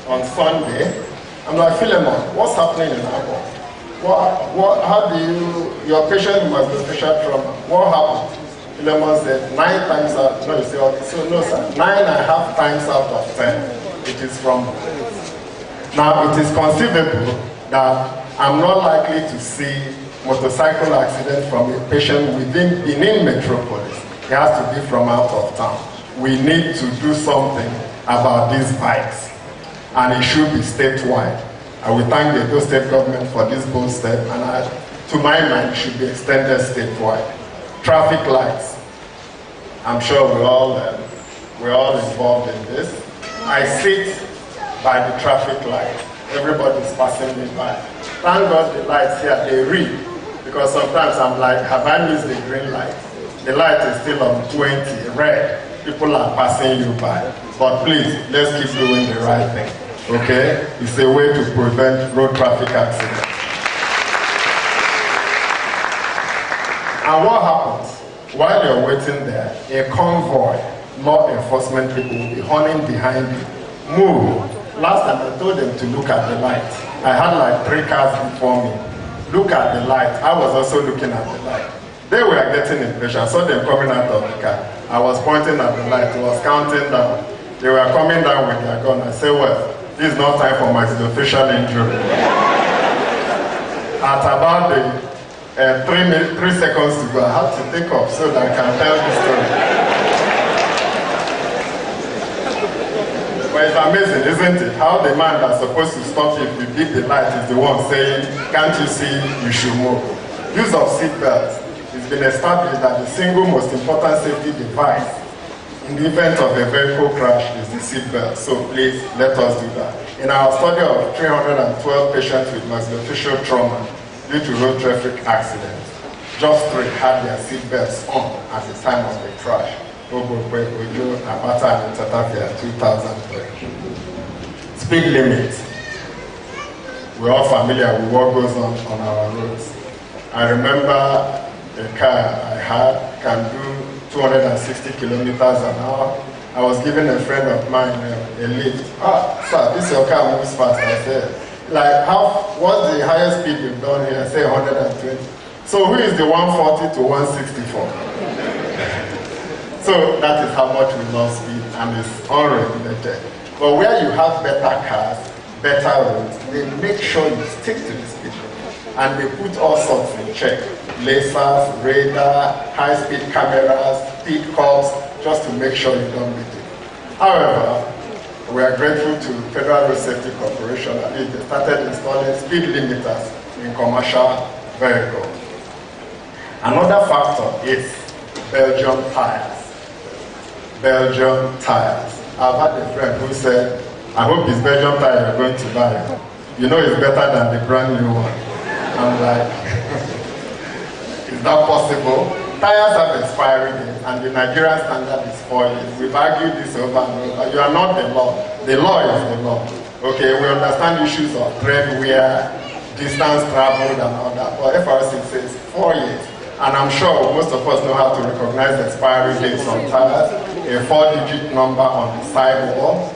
on Sunday. I'm like, Philemon, what's happening in Abo? How do your patient must be special trauma. What happened? Philemon said 9 times out, no, you say, so no sir, 9.5 times out of 10, it is from. Now it is conceivable that I'm not likely to see motorcycle accident from a patient within Benin metropolis. It has to be from out of town. We need to do something about these bikes, and it should be statewide. I will thank the Edo State government for this bold step, and to my mind, it should be extended statewide. Traffic lights. I'm sure we're all involved in this. I sit by the traffic light. Everybody's passing me by. Thank God the lights here, they read. Because sometimes I'm like, have I missed the green light? The light is still on 20, red. People are passing you by. But please, let's keep doing the right thing. Okay? It's a way to prevent road traffic accidents. And what happens? While you're waiting there, a convoy, law enforcement people will be running behind you. Move. Last time I told them to look at the light. I had like 3 cars before me. Look at the light. I was also looking at the light. They were getting impatient. I saw them coming out of the car. I was pointing at the light. I was counting down. They were coming down with their gun. I said, well, this is not time for maxillofacial injury. At about the 3 seconds to go, I had to take off so that I can tell the story. But it's amazing, isn't it? How the man that's supposed to stop you if you beat the light is the one saying, can't you see, you should move. Use of seatbelts. It's been established that the single most important safety device in the event of a vehicle crash is the seatbelt. So please, let us do that. In our study of 312 patients with maxillofacial trauma due to road traffic accidents, just 3 had their seatbelts on at the time of the crash. Jour, Abata, and Tatafia, 2003. Speed limit. We're all familiar with what goes on our roads. I remember a car I had can do 260 kilometers an hour. I was giving a friend of mine a lift. Sir, this your car moves fast. I said, like, what's the highest speed you've done here? I say 120. So who is the 140 to 164? So that is how much we love speed, and it's unregulated. But where you have better cars, better roads, they make sure you stick to the speed limit. And they put all sorts in check. Lasers, radar, high-speed cameras, speed cops, just to make sure you don't beat it. However, we are grateful to Federal Road Safety Corporation that they started installing speed limiters in commercial vehicles. Another factor is Belgian tires. Belgian tires. I've had a friend who said, I hope it's Belgian tire you're going to buy. You know it's better than the brand new one. I'm like, is that possible? Tires have expiry dates, and the Nigerian standard is 4 years. We've argued this over and over. You are not the law. The law is the law. Okay, we understand issues of tread wear, distance traveled and all that, but FRC says 4 years. And I'm sure most of us know how to recognize the expiry dates on tires. A 4-digit number on the sidewall.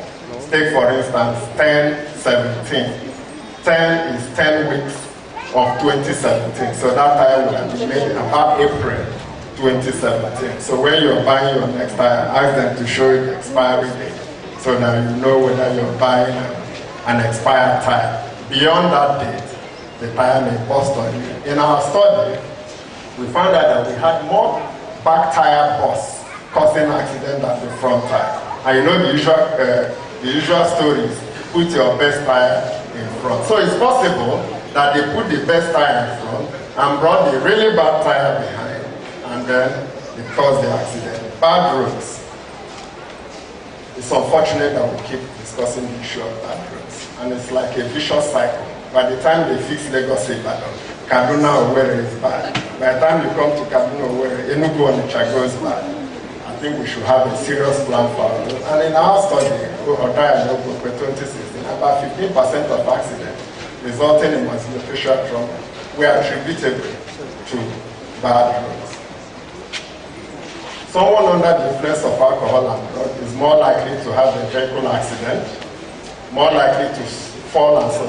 Take for instance 1017. 10 is 10 weeks of 2017. So that tire will have been made in about April 2017. So when you're buying your next tire, ask them to show you the expiry date so that you know whether you're buying an expired tire. Beyond that date, the tire may bust on you. In our study, we found out that we had more back tire bursts causing accident than the front tire. And you know the usual stories, put your best tire in front. So it's possible that they put the best tire in front and brought the really bad tire behind, and then it caused the accident. Bad roads. It's unfortunate that we keep discussing the issue of bad roads, and it's like a vicious cycle. By the time they fix Lagos Ibadan, Kaduna Owerri is bad. By the time you come to Kaduna Owerri, Enugu Onitsha goes bad. I think we should have a serious plan for our roads. And in our study, Oda and 2016, about 15% of accidents resulting in maxillofacial trauma were attributable to bad roads. Someone under the influence of alcohol and drug is more likely to have a vehicle accident, more likely to fall and so,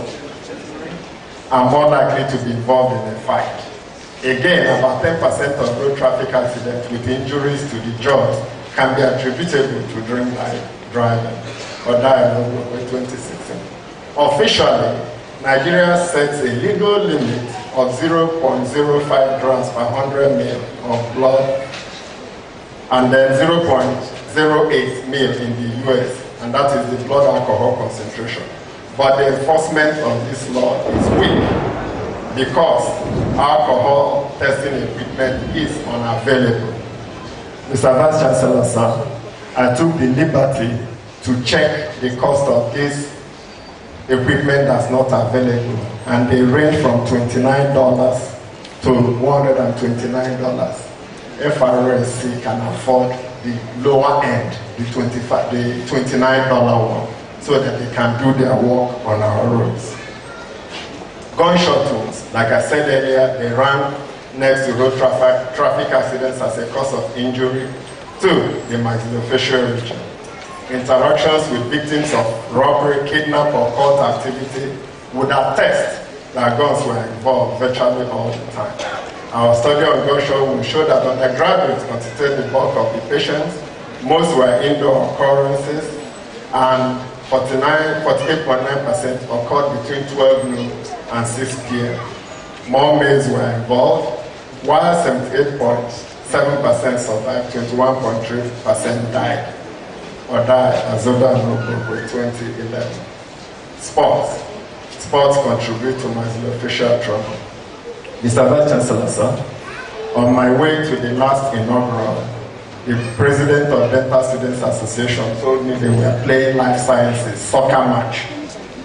and more likely to be involved in a fight. Again, about 10% of road traffic accidents with injuries to the jaws can be attributable to drink driving, or dialogue with 2016. Officially, Nigeria sets a legal limit of 0.05 grams per 100 ml of blood, and then 0.08 ml in the US, and that is the blood alcohol concentration. But the enforcement of this law is weak because alcohol testing equipment is unavailable. Mr. Vice Chancellor, sir, I took the liberty to check the cost of this equipment that's not available, and they range from $29 to $129. FRSC can afford the lower end, the $29 one, so that they can do their work on our roads. Gunshot wounds, like I said earlier, they rank next to road traffic accidents as a cause of injury to the maxillofacial region. Interactions with victims of robbery, kidnap, or cult activity would attest that guns were involved virtually all the time. Our study on gunshot wounds showed that undergraduates constituted the bulk of the patients. Most were indoor occurrences, and 48.9% occurred between 12 noon and 6 p.m. More males were involved, while 78.7% survived, 21.3% died or died as Oda and Ogbogbo in 2011. Sports contribute to maxillofacial trauma. Mr. Vice Chancellor, sir, on my way to the last inaugural, the president of Dental Students Association told me they were playing life sciences soccer match,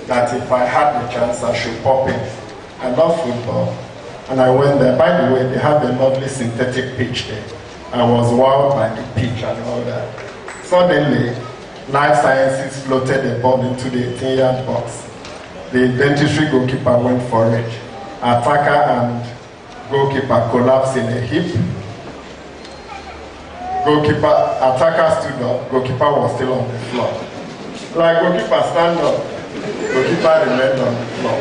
that if I had the chance I should pop in. I love football, and I went there. By the way, they have a lovely synthetic pitch there. I was wowed by the pitch and all that. Suddenly, life sciences floated a ball into the 18-yard box. The dentistry goalkeeper went for it. Attacker and goalkeeper collapsed in a heap. Attacker stood up, goalkeeper was still on the floor. Like, goalkeeper, stand up. Goalkeeper remained on the floor.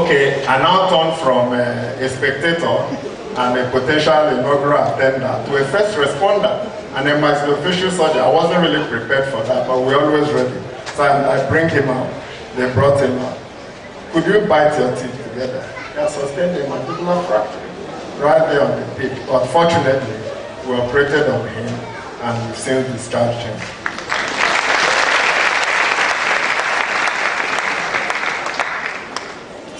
Okay, I now turned from a spectator and a potential inaugural attender to a first responder and a maxillofacial surgeon. I wasn't really prepared for that, but we're always ready. So I bring him out. They brought him out. Could you bite your teeth together? He sustained a mandibular fracture right there on the peak. But fortunately, we operated on him and we've since discharged him.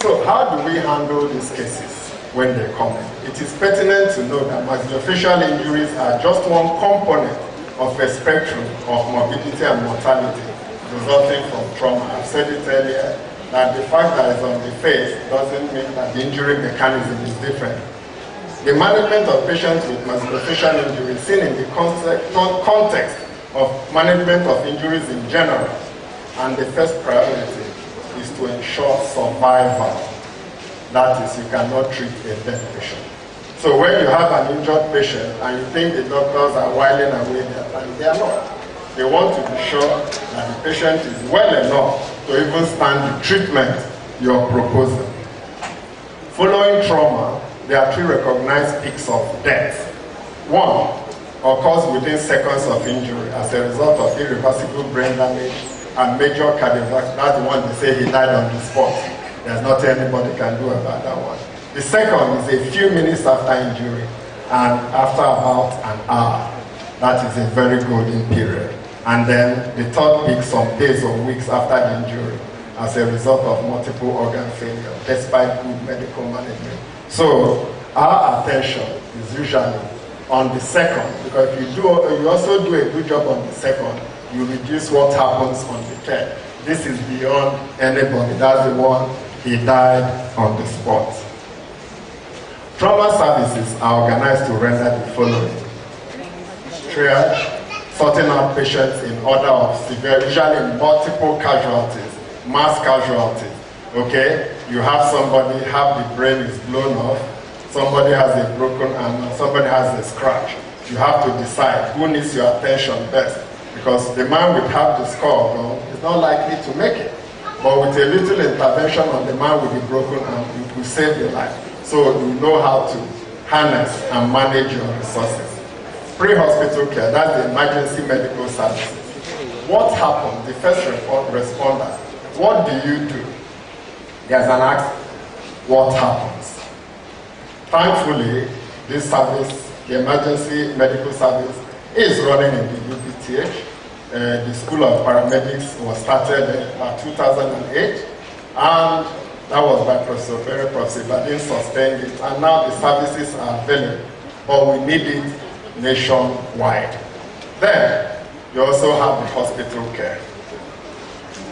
So how do we handle these cases when they come in? It is pertinent to know that maxillofacial injuries are just one component of a spectrum of morbidity and mortality resulting from trauma. I've said it earlier, that the fact that it's on the face doesn't mean that the injury mechanism is different. The management of patients with maxillofacial injury is seen in the context of management of injuries in general, and the first priority is to ensure survival. That is, you cannot treat a dead patient. So when you have an injured patient and you think the doctors are whiling away their time, they are not. They want to be sure that the patient is well enough to even stand the treatment you're proposing. Following trauma, there are 3 recognized peaks of death. One occurs within seconds of injury as a result of irreversible brain damage and major cardiovascular. That's the one they say he died on the spot. There's nothing anybody can do about that one. The second is a few minutes after injury and after about an hour. That is a very golden period. And then the third peak some days or weeks after the injury as a result of multiple organ failure, despite good medical management. So our attention is usually on the second, because if you also do a good job on the second, you reduce what happens on the third. This is beyond anybody. That's the one, he died on the spot. Trauma services are organized to render the following: triage, sorting out patients in order of severe, usually multiple casualties, mass casualties. Okay, you have somebody, half the brain is blown off, somebody has a broken arm, somebody has a scratch. You have to decide who needs your attention best, because the man with half the skull gone is not likely to make it. But with a little intervention on the man with the broken arm, you could save your life. So you know how to harness and manage your resources. Pre-hospital care, that's the emergency medical services. What happens? The first responders, what do you do? There's an accident. What happens? Thankfully, this service, the emergency medical service, is running in the UPTH. The School of Paramedics was started in 2008, and that was by Professor Ferre, Professor Badin sustained it, and now the services are available, but we need it nationwide. Then, you also have the hospital care.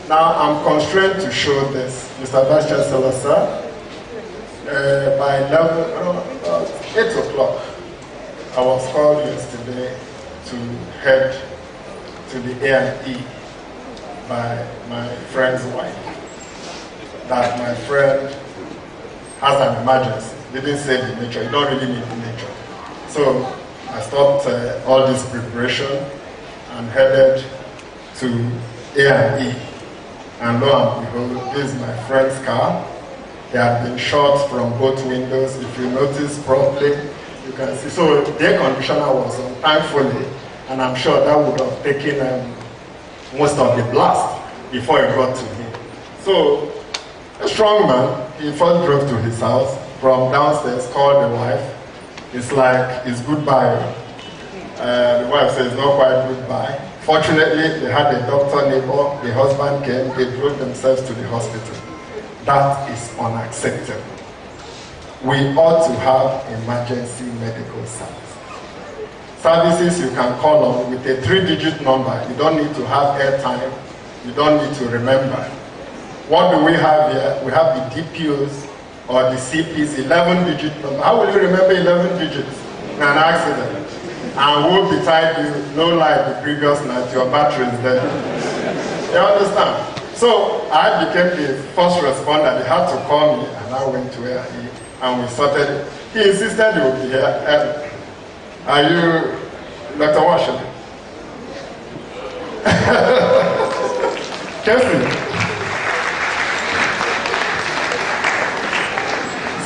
Now, I'm constrained to show this. Mr. Vice Chancellor, sir, by 8 o'clock, I was called yesterday to head to the A&E by my friend's wife. That my friend has an emergency. They didn't say the nature. You don't really need the nature. So I stopped all this preparation and headed to A&E. And lo and behold, this is my friend's car. He had been shot from both windows. If you notice properly, you can see. So the air conditioner was on, thankfully, and I'm sure that would have taken most of the blast before it got to him. So a strong man, he first drove to his house, from downstairs, called the wife. It's like, it's goodbye. The wife says, not quite goodbye. Fortunately, they had a doctor neighbor, the husband came, they drove themselves to the hospital. That is unacceptable. We ought to have emergency medical service. Services you can call on with a 3-digit number. You don't need to have airtime. You don't need to remember. What do we have here? We have the DPOs or the CPs, 11-digit number. How will you remember 11 digits in an accident? And we'll be tied you, no light the previous night, your battery is there. You understand? So I became the first responder. They had to call me, and I went to AIE, and we sorted it. He insisted he would be here. Are you Dr. Washington? Casey?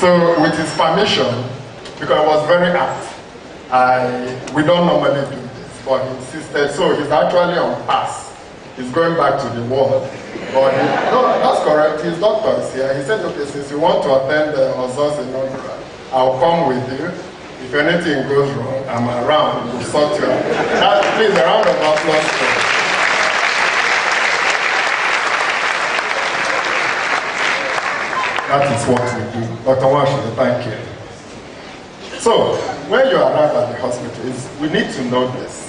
So with his permission, because I was very apt, we don't normally do this, but he insisted. So he's actually on pass. He's going back to the ward. But no, that's correct. His doctor is here. He said, okay, since you want to attend the Jour's inaugural, I'll come with you. If anything goes wrong, I'm around. We'll sort you out. Please, a round of applause for him. That is what we do. Dr. Washington, thank you. So, when you arrive at the hospital, we need to know this.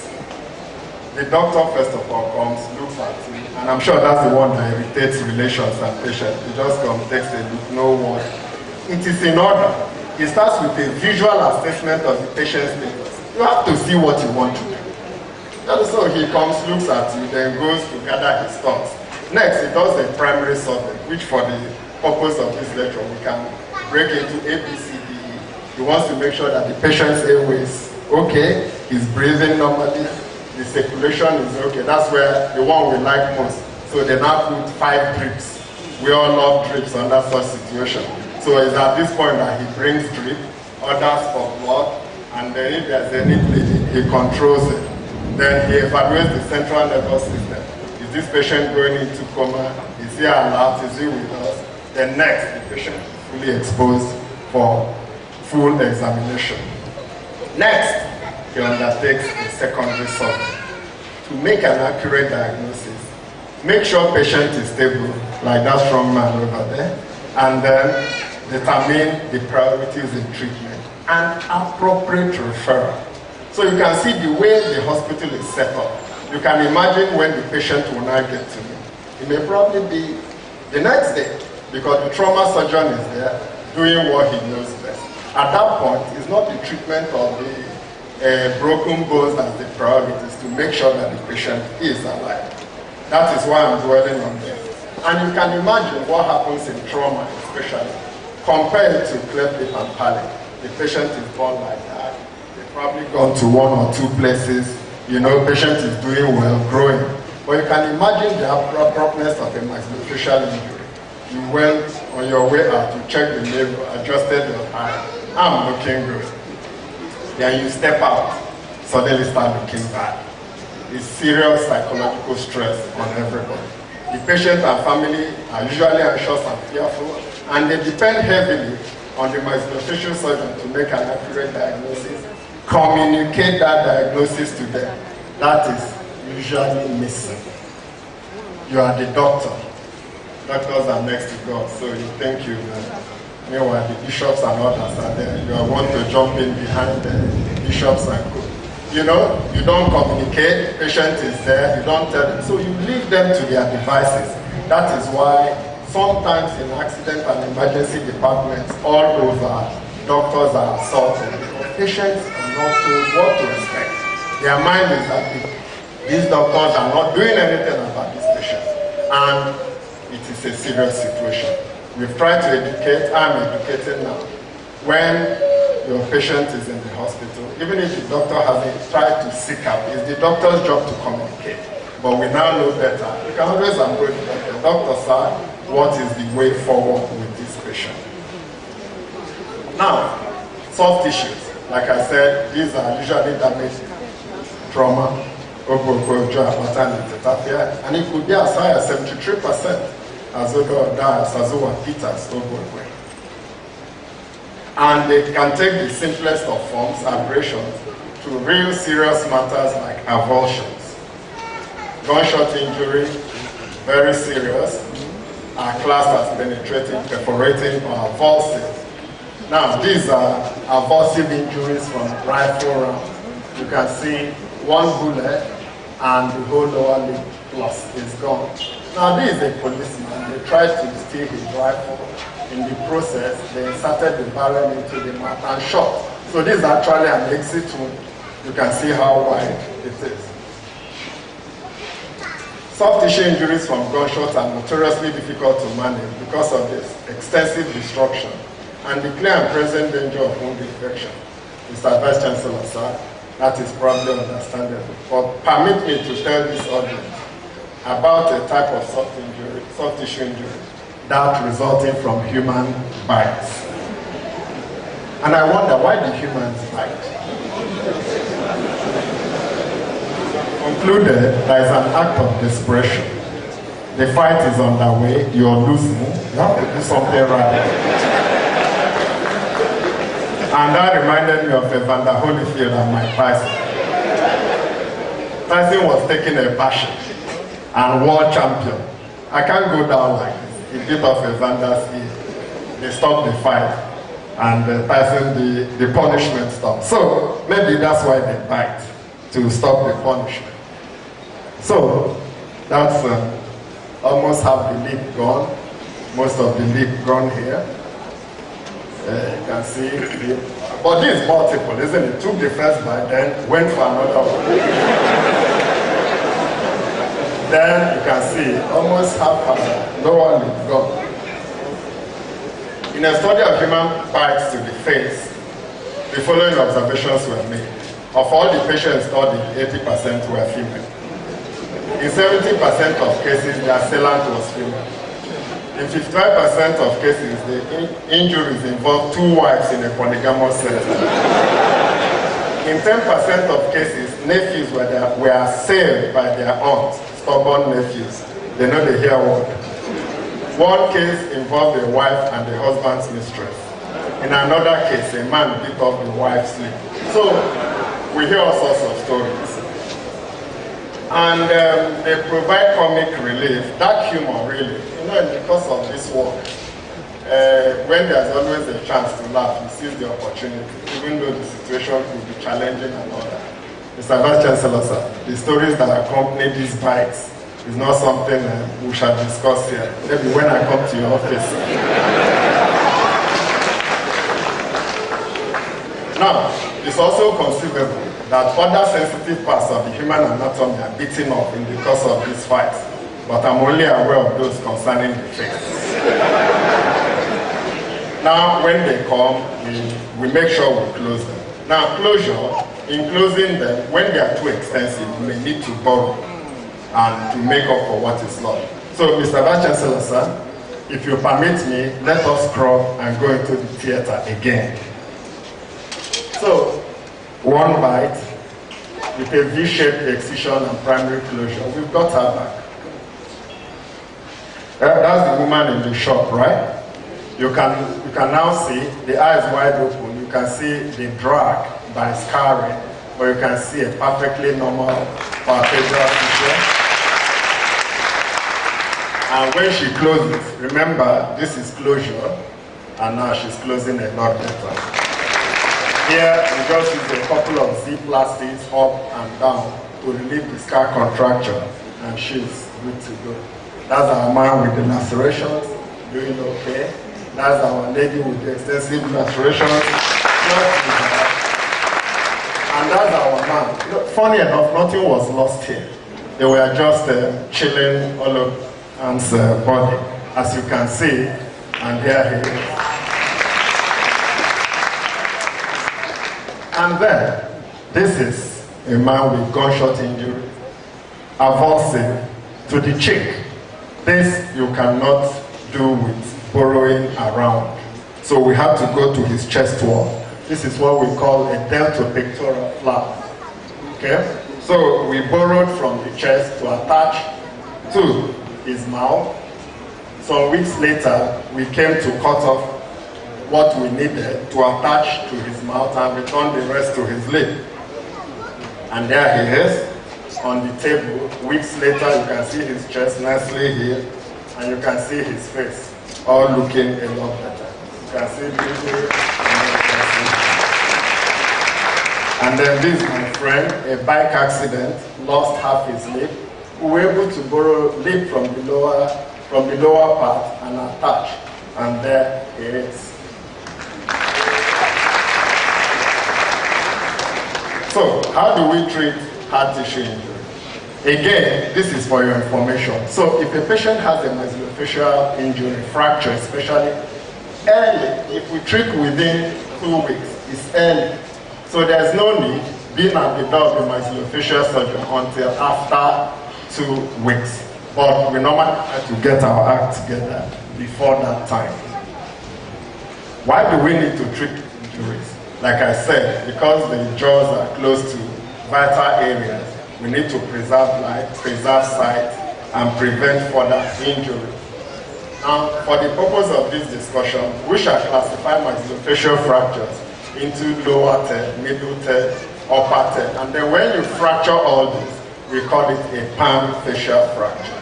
The doctor, first of all, comes, looks at you, and I'm sure that's the one that irritates relations and patients. He just comes, takes a look, no word. It is in order. He starts with a visual assessment of the patient's status. You have to see what you want to do. And so he comes, looks at you, then goes to gather his thoughts. Next, he does the primary survey, which for the purpose of this lecture, we can break into A, B, C, D, E. He wants to make sure that the patient's airway is okay, he's breathing normally, the circulation is okay. That's where the one we like most. So they now put 5 drips. We all love drips under such situation. So it's at this point that he brings drip, orders for blood, and then if there's any bleeding, he controls it. Then he evaluates the central nervous system. Is this patient going into coma? Is he alert? Is he with us? Then next, the patient is fully exposed for full examination. Next, he undertakes a secondary survey to make an accurate diagnosis, make sure patient is stable, like that strong man over there, and then determine the priorities in treatment and appropriate referral. So you can see the way the hospital is set up. You can imagine when the patient will now get to me. It may probably be the next day, because the trauma surgeon is there doing what he knows best. At that point, it's not the treatment of the broken bones as the priority, is to make sure that the patient is alive. That is why I'm dwelling on this. And you can imagine what happens in trauma, especially, compared to cleft lip and palate. The patient is born like that. They've probably gone to 1 or 2 places. You know, patient is doing well, growing. But you can imagine the abruptness of a maxillofacial injury. You went on your way out, you checked the mirror, adjusted your eye. I'm looking good. Then you step out, suddenly start looking bad. It's serious psychological stress on everybody. The patient and family are usually anxious and fearful, and they depend heavily on the maxillofacial surgeon to make an accurate diagnosis, communicate that diagnosis to them. That is usually missing. You are the doctor. Doctors are next to God, so you think you know. Meanwhile, the bishops and others are there. You are want to jump in behind the bishops and go. You know, you don't communicate, patient is there, you don't tell them. So you leave them to their devices. That is why sometimes in accident and emergency departments all over, doctors are assaulted because patients are not told what to expect. Their mind is that these doctors are not doing anything about these patients. And it is a serious situation. We've tried to educate, I'm educating now. When your patient is in the hospital, even if the doctor hasn't tried to seek out, it's the doctor's job to communicate. But we now know better. You can always approach the doctor. Doctor, sir, what is the way forward with this patient? Now, soft tissues. Like I said, these are usually damaged trauma, and it could be as high as 73%. And they can take the simplest of forms, abrasions, to real serious matters like avulsions. Gunshot injury, very serious, are classed as penetrating, perforating, or avulsive. Now, these are avulsive injuries from rifle rounds. You can see one bullet and the whole lower lip plus is gone. Now, this is a policeman. They tried to steal his rifle. In the process, they inserted the barrel into the mouth and shot. So this is actually an exit wound. You can see how wide it is. Soft tissue injuries from gunshots are notoriously difficult to manage because of this extensive destruction and the clear and present danger of wound infection. Mr. Vice Chancellor, sir, that is probably understandable. But permit me to tell this audience about a type of soft tissue injury, that resulting from human bites. And I wonder, why do humans bite? Concluded, there is an act of desperation. The fight is underway, you're losing, you have to do something right. And that reminded me of Evander Holyfield and Mike Tyson. Tyson was taking a passion and world champion. I can't go down like this. He bit off Evander's ear. They stopped the fight, and Tyson, the punishment stopped. So maybe that's why they bite, to stop the punishment. So that's almost half the lip gone, most of the lip gone here. You can see, but this is multiple, isn't it? Took the first bite, then went for another one. Then you can see almost half the lower lip gone. In a study of human bites to the face, the following observations were made. Of all the patients studied, 80% were female. In 70% of cases, the assailant was female. In 55% of cases, the injuries involved two wives in a polygamous setup. In 10% of cases, nephews were assailed by their aunts, stubborn nephews. They know the hear word. One case involved a wife and the husband's mistress. In another case, a man beat up the wife's sleep. So we hear all sorts of stories. And they provide comic relief, dark humor really. You know, in the course of this work, when there's always a chance to laugh, you seize the opportunity, even though the situation could be challenging and all that. Mr. Vice Chancellor, sir, the stories that accompany these bites is not something we shall discuss here. Maybe when I come to your office. Now, it's also conceivable that other sensitive parts of the human anatomy are beaten up in the course of these fights, but I'm only aware of those concerning the face. Now, when they come, we make sure we close them. Now, closure, in closing them, when they are too extensive, we may need to borrow and to make up for what is lost. So, Mr. Vice Chancellor, sir, if you permit me, let us scrub and go into the theater again. So, one bite with a V-shaped excision and primary closure. We've got her back. That's the woman in the shop, right? You can now see the eyes wide open. You can see the drag by scarring, but you can see a perfectly normal palpebral feature. And when she closes, remember this is closure, and now she's closing a lot better. Here, we just use a couple of Z-plastics up and down to relieve the scar contracture, and she's good to go. That's our man with the lacerations, doing okay. That's our lady with the extensive lacerations, and that's our man. Funny enough, nothing was lost here. They were just chilling all over Anne's body, as you can see, and there he is. And then, this is a man with gunshot injury, avulsive to the cheek. This you cannot do with borrowing around. So we have to go to his chest wall. This is what we call a deltopectoral flap. Okay? So we borrowed from the chest to attach to his mouth. Some weeks later, we came to cut off what we needed to attach to his mouth and return the rest to his lip. And there he is on the table. Weeks later, you can see his chest nicely here, and you can see his face, all looking a lot better. You can see beauty, and then this is my friend, a bike accident, lost half his lip. We were able to borrow lip from the lower part and attach, and there it is. So, how do we treat hard tissue injury? Again, this is for your information. So, if a patient has a maxillofacial injury, fracture especially, early, if we treat within 2 weeks, it's early. So, there's no need being at the door of the maxillofacial surgeon until after 2 weeks. But we normally have to get our act together before that time. Why do we need to treat injuries? Like I said, because the jaws are close to vital areas, we need to preserve life, preserve sight, and prevent further injury. Now, for the purpose of this discussion, we shall classify maxillofacial fractures into lower third, middle third, upper third. And then when you fracture all this, we call it a palm facial fracture.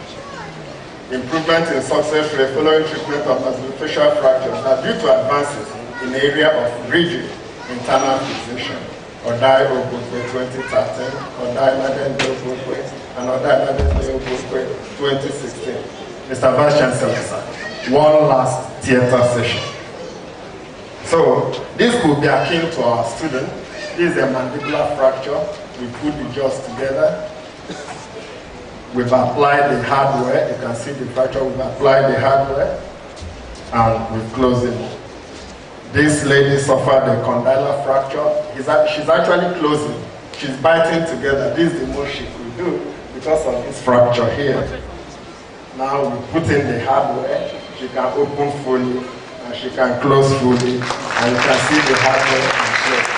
Improvement in success rate following treatment of maxillofacial fractures are due to advances in the area of rigid internal fixation, or die Obokwe 2013, or die Nadende Obokwe, and or die Nadende Obokwe 2016. Mr. Vice Chancellor, one last theater session. So, this could be akin to our student. This is a mandibular fracture. We put the jaws together. We've applied the hardware. You can see the fracture. We've applied the hardware, and we've closed it. This lady suffered a condylar fracture. She's actually closing. She's biting together. This is the most she could do because of this fracture here. Now we put in the hardware. She can open fully and she can close fully. And you can see the hardware and close.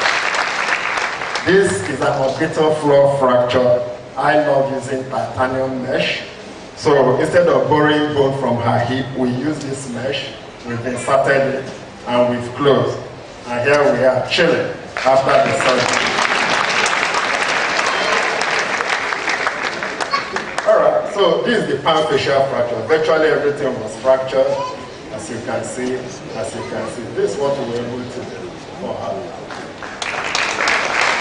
This is an orbital floor fracture. I love using titanium mesh. So instead of borrowing bone from her hip, we use this mesh. We've inserted it and we've closed. And here we are, chilling after the surgery. All right, so this is the pan facial fracture. Virtually everything was fractured, as you can see. This is what we were able to do for her.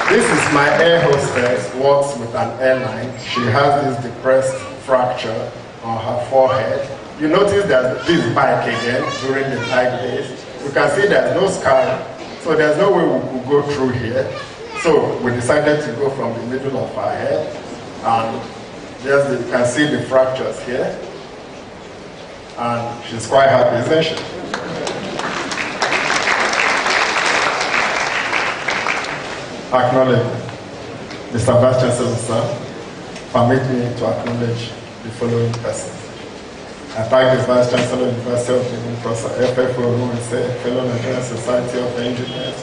This is my air hostess, works with an airline. She has this depressed fracture on her forehead. You notice that this bike again during the tight days. You can see there's no scar, so there's no way we could go through here. So we decided to go from the middle of her head, and yes, you can see the fractures here. And she's quite happy, isn't she? Acknowledge. Mr. Vice Chancellor, sir, permit me to acknowledge the following persons. I thank the Vice Chancellor of the University of Benin, Professor FFO, who is a fellow Nigerian Society of Engineers,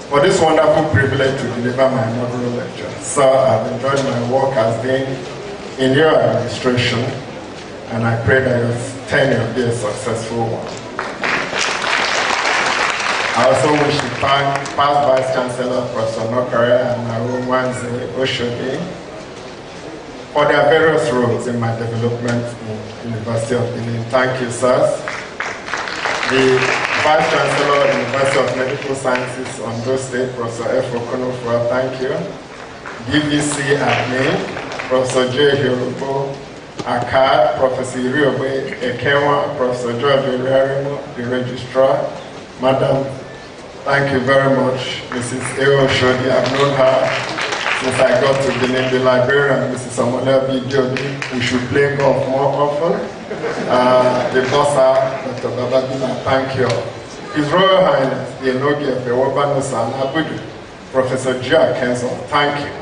for this wonderful privilege to deliver my inaugural lecture. Sir, I've enjoyed my work as Dean in your administration, and I pray that your tenure be a successful one. I also wish to thank past Vice Chancellor Professor Nokare and Naru Wanze Oshodi for their various roles in my development in University of Benin. Thank you, sirs. The Vice Chancellor of the University of Medical Sciences, Ondo State, Professor F. Okonofua, thank you. DVC admin, Professor J. Hirobo, ACAD, Professor Iriobe Ekenwa, Professor George Oriarimo, the Registrar. Madam, thank you very much. Mrs. Eo Shodi, I've known her since I got to Benin. The librarian, Mrs. Amola B. Jodi, we should play golf more often. The bossa, Dr. Babadina, thank you. His Royal Highness, the Enogi of the Wabanosa and Abudu, Professor Jour, thank you.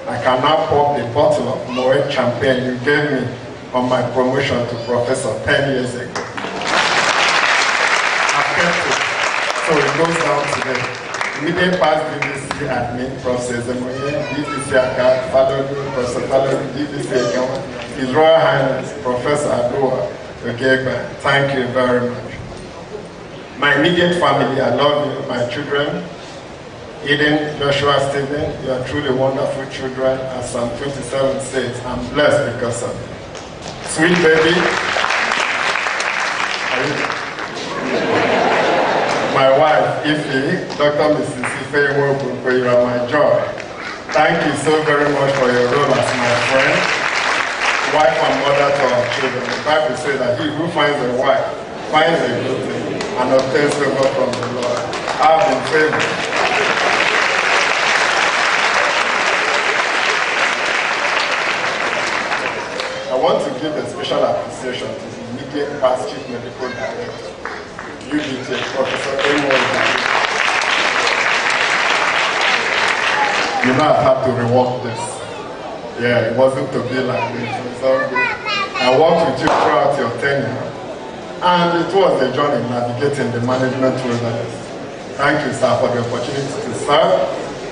I can now pop the bottle of Moet champagne you gave me on my promotion to Professor 10 years ago. I've kept it. So it goes down today. Immediate past DVC admin, Professor Zemoye, DVC Akad, Father Professor Father, DVC Akawa, His Royal Highness, Professor Adua, Ogegba, thank you very much. My immediate family, I love you, my children, Eden, Joshua, Stephen, you are truly wonderful children. As Psalm 27 says, I'm blessed because of you. Sweet baby, my wife, Ife, Dr. Mrs. Ife Iwobu, you are my joy. Thank you so very much for your role as my friend, wife and mother to our children. The Bible says that he who finds a wife finds a good thing and obtains favor from the Lord. I have been favored. I want to give a special appreciation to the immediate past Chief Medical Director, UBJ, Professor Amos. You know, I've had to rework this. Yeah, it wasn't to be like this. It's all good. I worked with you throughout your tenure, and it was a journey navigating the management wilderness. Thank you, sir, for the opportunity to serve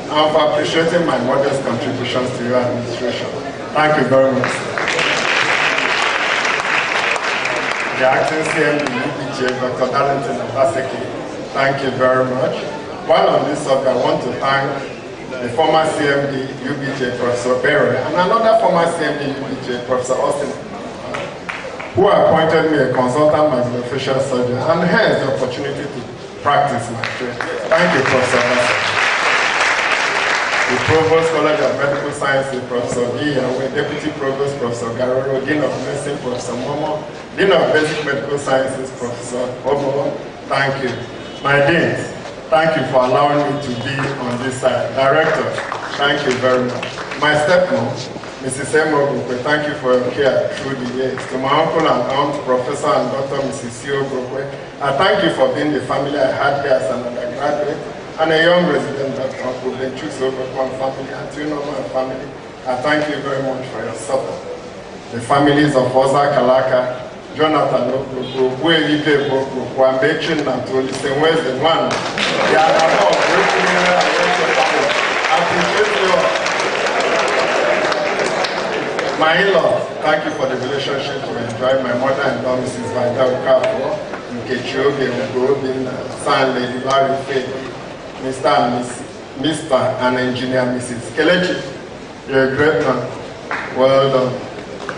and for appreciating my modest contributions to your administration. Thank you very much, sir. The acting CMD, UPJ, Dr. Darlington Obaseki, thank you very much. While on this subject, I want to thank the former CMD, UBJ, Professor Berry, and another former CMD, UBJ, Professor Austin, who appointed me a consultant maxillofacial surgeon, and hence the opportunity to practice my trade. Thank you, Professor Obaseki. The Provost College of Medical Sciences, Professor V. Deputy Provost, Professor Garoro, Dean of Medicine, Professor Momo, Dean of Basic Medical Sciences, Professor Obo, thank you. My deans, thank you for allowing me to be on this side. Director, thank you very much. My stepmom, Mrs. Emo, thank you for your care through the years. To my uncle and aunt, Professor and Dr. Mrs. Sio Brokwe, I thank you for being the family I had here as an undergraduate and a young resident of Uncle Benchuso family and Tunoma family. I thank you very much for your support. The families of Oza Kalaka, Jonathan Obroko, Buelive Boko, Kwambechin and Tolise, where's the one? They are about breaking in and I appreciate you. My in-law, thank you for the relationship we enjoy. My mother-in-law, Mrs. Vidal Kafo, Nkechioge, Ugobin, San Lady, Larry Faye. Mr. and Engineer Mrs. Kelechi. You're a great man. Well done.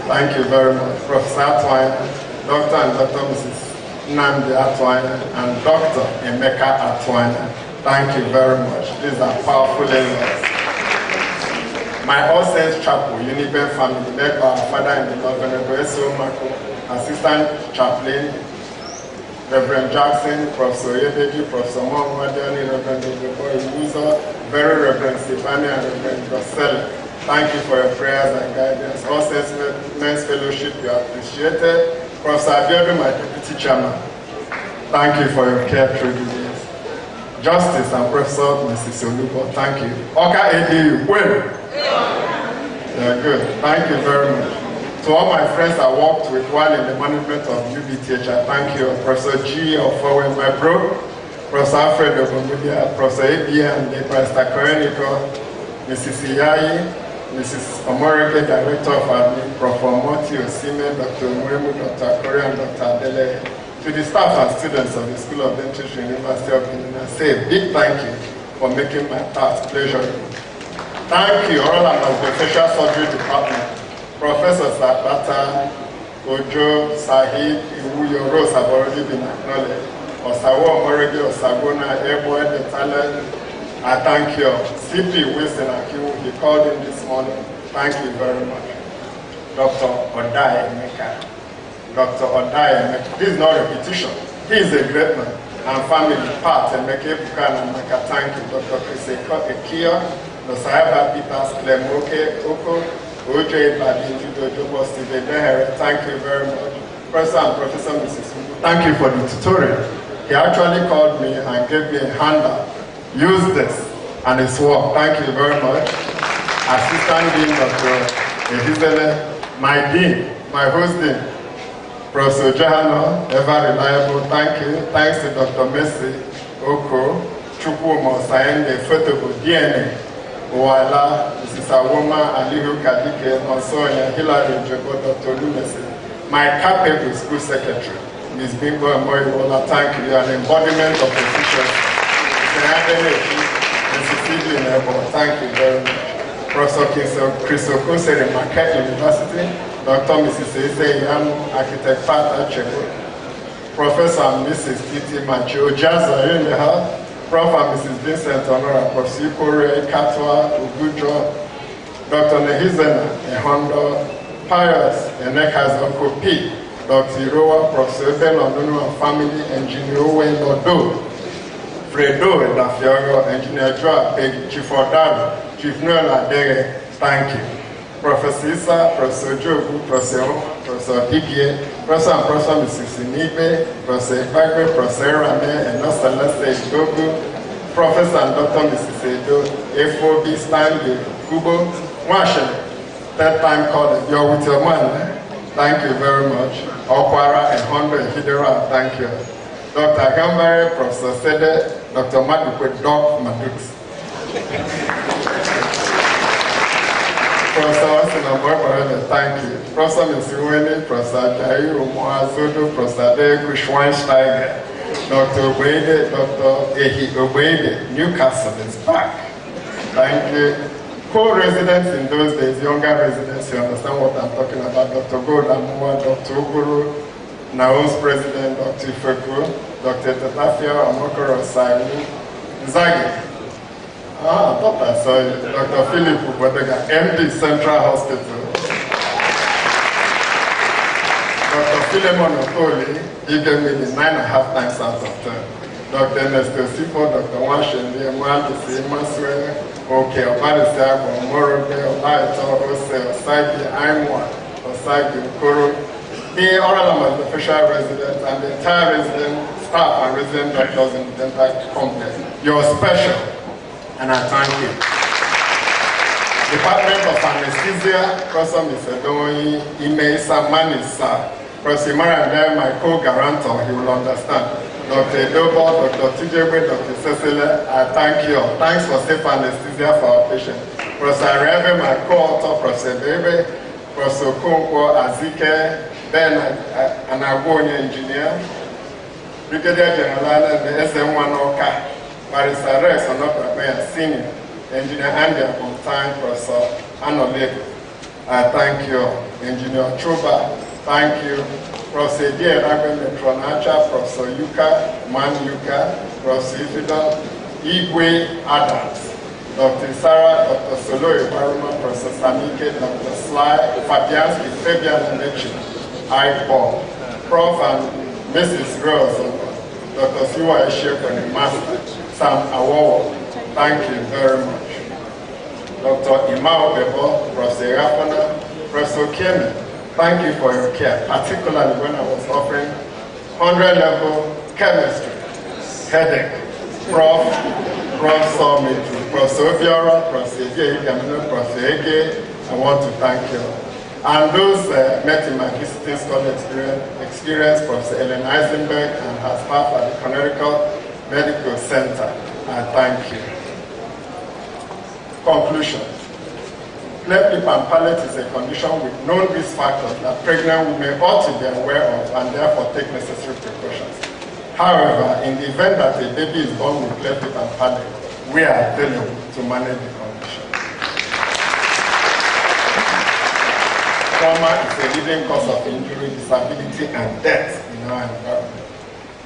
Thank you very much. Professor Atwaina, Dr. and Dr. Mrs. Nnamdi Atwaina, and Dr. Emeka Atwaina. Thank you very much. These are powerful angels. My All Saints Chapel, Uniben family, led by our father in the Lord, Venerable S.O. Mako, Assistant Chaplain, Reverend Jackson, Professor Yedeji, Professor Mwadiani, Reverend Deboy Ibuzo, Very Reverend Stefania, and Reverend Gosselli. Thank you for your prayers and guidance. All Saints Men's Fellowship, you are appreciated. Professor Abiodun, my Deputy Chairman, thank you for your care through the years. Justice and Professor Mrs. Olubo, thank you. Oka Edu, when? Yeah, good. Thank you very much. To all my friends I worked with while in the management of UBTH, I thank you. Professor G. Ofowe, my bro, Professor Alfred Obomudia, Professor Ebia, and Pastor Koreniko, Mrs. Iyayi, Mrs. Omoreke, Director of Admin, Prof. Moti Osime, Dr. Mwemu, Dr. Akori, and Dr. Adele. To the staff and students of the School of Dentistry, University of Benin, I say a big thank you for making my task pleasurable. Thank you, Oral and Maxillofacial Surgery Department, Professor Sabata, Ojo, Sahib, Iwu, roles have already been acknowledged. Osawo, Omorege, Osagona, Airborne, the talent. I thank you. CP Wilson Akiwu, he called in this morning. Thank you very much. Dr. Odai Emeka. Dr. Odai Emeka. This is not repetition. He is a great man. And family part, Emeka Ebuka and Emeka. Thank you. Dr. Chris Ekia, Dr. Sahaba Peters, Klemoke, Oko, OJ Badi, Jobo, Stephen Dehere. Thank you very much. Professor and Professor Mrs. Ubu, thank you for the tutorial. He actually called me and gave me a handout. Use this, and it's work. Thank you very much. Assistant Dean Dr. Ehizele, my Dean, my host Dean, Professor Jahano, ever reliable. Thank you. Thanks to Dr. Messi, Oko, Chukwuma, Sayende, Fotobo, DNA, Oala, Mrs. Awoma, Alihu Kadike, Monsonia, Hilary Jogo, Dr. Lumesi, my capable school secretary, Ms. Bimbo Moiwola. Thank you. You are an embodiment of efficiency. Thank you very much. Professor Chris Okosere, Marquette University, Dr. Mrs. Eze Yamu, Architect Fata Chebo, Professor and Mrs. Titi Macho, Jaza in the house, Prof. and Mrs. Vincent Honora, Professor Ikore, Katwa, Ugujo, Dr. Nehizena, Ehondo, Pius, Enekas Okopi, Dr. Iroa, Professor Ben Onono, and Family Engineer Owen Lodo, Fredo Dafiogo, Engineer Jour, Chief Odaro, Chief Noel Adere, thank you. Professor Issa, Professor Jobu, Professor Didier, Professor and Professor Mrs. Inibe, Professor Ifagbe, Professor Rame, and Dr. Celeste Idogu, Professor and Dr. Mrs. Edo, FOB Stanley, Kubo, Washington, third time calling. You're with your man, thank you very much. Okwara and Hondo and Hidera, thank you. Dr. Gambare, Professor Sede, Dr. Madukwe, Doc Madux. Professor Wasina, thank you. Professor Misiwene, Professor Jai Umuazodo, Professor Degu Schweinsteiger, Dr. Obede, Dr. Ehi Obede, Newcastle is back. Thank you. Co-residents in those days, younger residents, you understand what I'm talking about. Dr. Gold Amua, Dr. Uguru, Nao's president, Dr. Ifeku, Dr. Tatafia Amokoro Saimu, Zagi. I thought I saw you. Dr. Philip Ubodega, MD Central Hospital. Dr. Philemon Okoli, he gave me the 9.5 times out of 10. Dr. Ernesto Sipo, Dr. Washington, Mwandisi, Maswe, Okay, Obarisi Agbo, Morobe, Olaito, Ose, Osagi, Aimwa, Osagi, Okoro, the Oral and Maxillofacial residents and the entire resident staff and resident doctors in the dental complex. You're special, and I thank you. Department of Anesthesia, Professor Misedoi, Imeisa Manisa, Professor Maranda, my co-guarantor, he will understand. Dr. Edobo, Dr. Tijebe, Dr. Cecile, I thank you. Thanks for safe anesthesia for our patients. Professor Rebe, my co-author, Professor Bebe, Professor Kunkwo, Azike, Ben Anagonia engineer, Brigadier General, the SM1 Oka, Marisa Rex Onokwameya Senior, Engineer Andy Montaigne, Professor Anolego. I thank you, Engineer Chuba. Thank you, Professor Dier Agwe Metronacha, Professor Yuka, Man Yuka, Professor Ifidon, Igwe Adams, Dr. Sarah, Dr. Solo Ibaruma, Professor Samike, Dr. Sly, Fabianski, Fabian Nechi, I-Paul, Prof. and Mrs. Rose, Dr. Siwa Eshek and the Master, Sam Awowo. Thank you very much. Dr. Imao Bebo, Professor Yapana, Professor Kemi, thank you for your care, particularly when I was offering 100-level chemistry, headache, Prof. saw me through. Professor Obiora, Professor Ege, Professor Ege, I want to thank you. And those met in my visiting scholar experience, Professor Ellen Eisenberg and her staff at the Connecticut Medical Center, I thank you. Conclusion. Cleft lip and palate is a condition with known risk factors that pregnant women ought to be aware of and therefore take necessary precautions. However, in the event that a baby is born with cleft lip and palate, we are available to manage the condition. Trauma is a leading cause of injury, disability, and death in our environment.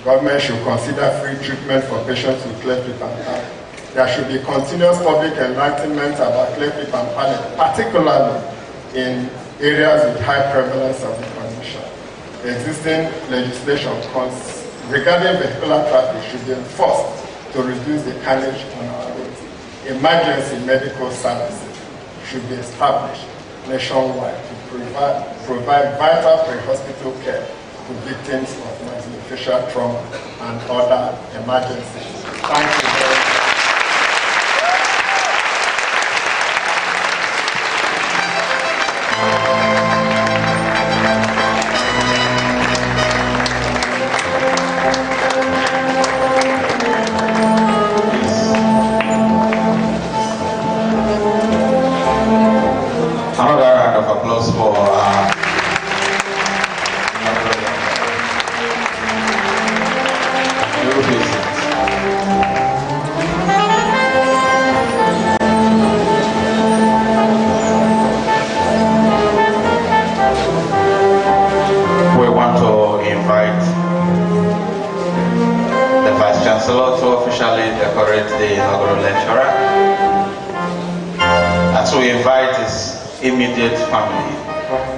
Government should consider free treatment for patients with cleft lip and palate. There should be continuous public enlightenment about cleft lip and palate, particularly in areas with high prevalence of the condition. The existing legislation regarding vehicular traffic should be enforced to reduce the carnage on our roads. Emergency medical services should be established nationwide to provide vital pre-hospital care to victims of maxillofacial trauma and other emergencies. Thank you very much. The inaugural lecturer, and so we invite his immediate family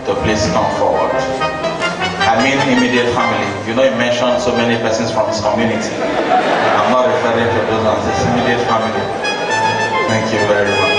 to please come forward. I mean immediate family. You know, he mentioned so many persons from his community. I'm not referring to those as his immediate family. Thank you very much.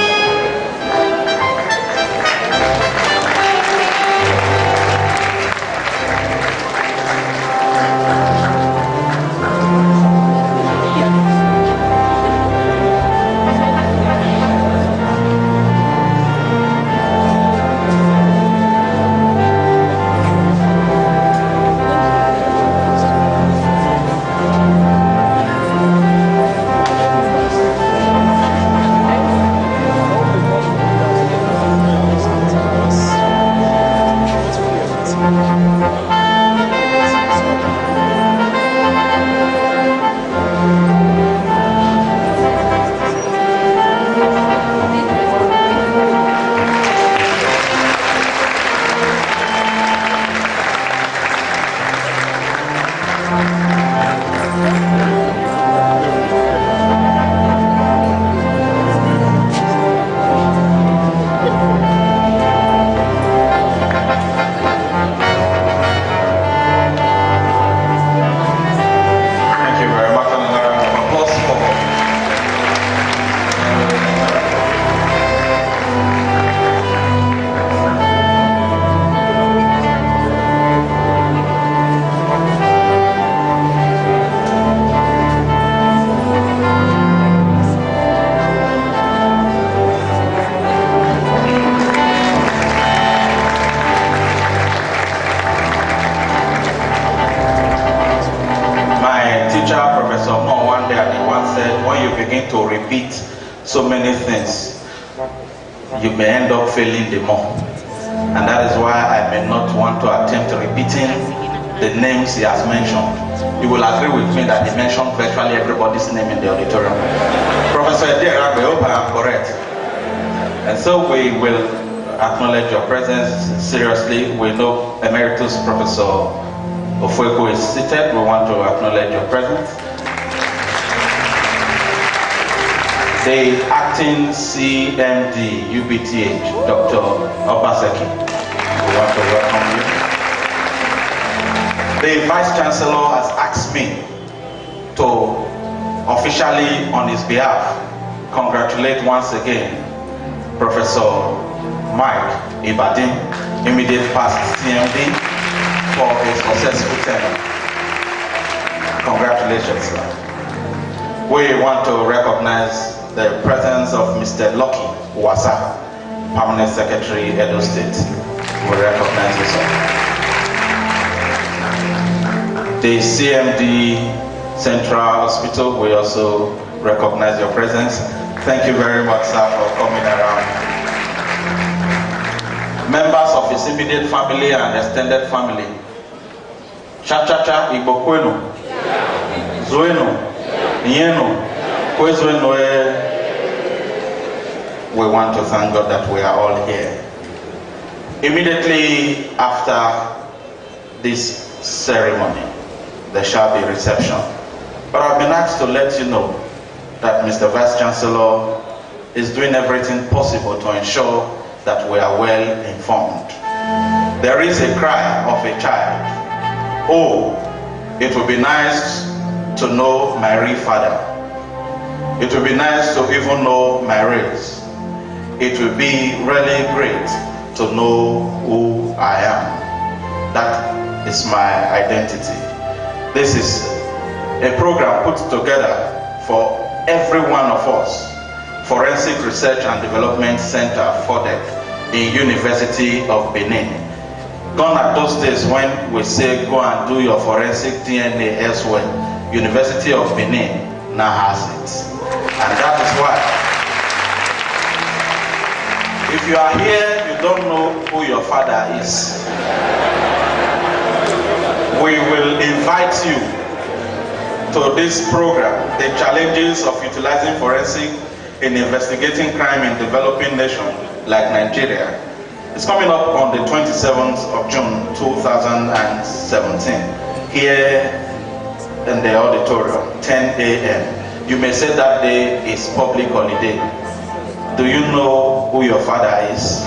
To repeat so many things, you may end up failing the more, and that is why I may not want to attempt repeating the names he has mentioned, you will agree with me that he mentioned virtually everybody's name in the auditorium. Professor Edera, I hope I am correct. And so we will acknowledge your presence seriously. We know Emeritus Professor Ofueko is seated. We want to acknowledge your presence. The acting CMD UBTH, Dr. Obaseki, we want to welcome you. The Vice Chancellor has asked me to officially, on his behalf, congratulate once again Professor Mike Ibadim, immediate past CMD, for a successful tenure. Congratulations, sir. We want to recognize the presence of Mr. Lucky Uwasa, Permanent Secretary, Edo State. We recognize you, sir. The CMD Central Hospital, we also recognize your presence. Thank you very much, sir, for coming around. Members of his immediate family and extended family. Cha-cha-cha, Igbo Kwenu, Zoeno, Yeno, Kwezueno. We want to thank God that we are all here. Immediately after this ceremony, there shall be reception. But I've been asked to let you know that Mr. Vice Chancellor is doing everything possible to ensure that we are well informed. There is a cry of a child. Oh, it would be nice to know my real father. It would be nice to even know my race. It would be really great to know who I am. That is my identity. This is a program put together for every one of us. Forensic Research and Development Center, FODEC, in University of Benin. Gone are those days when we say go and do your forensic DNA elsewhere. University of Benin now has it. And that is why, if you are here, you don't know who your father is, we will invite you to this program, the challenges of utilizing forensic in investigating crime in developing nations like Nigeria. It's coming up on the 27th of June 2017 here in the auditorium, 10 a.m. You may say that day is public holiday. Do you know who your father is?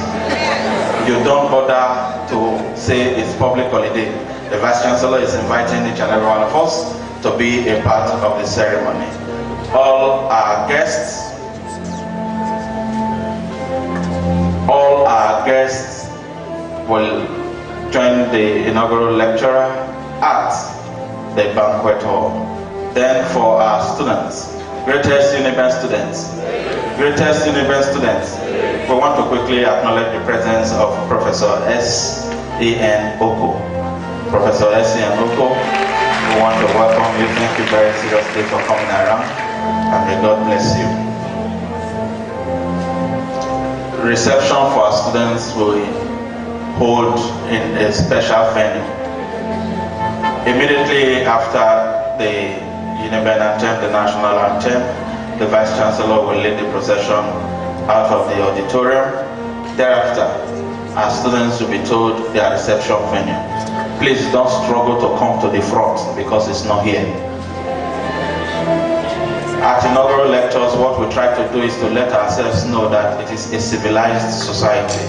You don't bother to say it's public holiday. The Vice Chancellor is inviting each and every one of us to be a part of the ceremony. All our guests will join the inaugural lecturer at the banquet hall. Then for our students, greatest Uniben students, we want to quickly acknowledge the presence of Professor S.E.N. Oko. Professor S.E.N. Oko, we want to welcome you. Thank you very seriously for coming around, and may God bless you. Reception for our students will hold in a special venue. Immediately after the Uniben anthem, the national anthem, the Vice Chancellor will lead the procession out of the auditorium. Thereafter, our students will be told their reception venue. Please don't struggle to come to the front because it's not here. At inaugural lectures, what we try to do is to let ourselves know that it is a civilized society.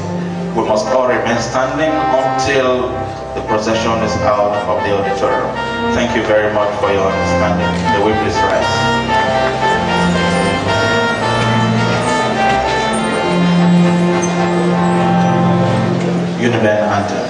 We must all remain standing until the procession is out of the auditorium. Thank you very much for your understanding. The way please rise. Uniben anthem.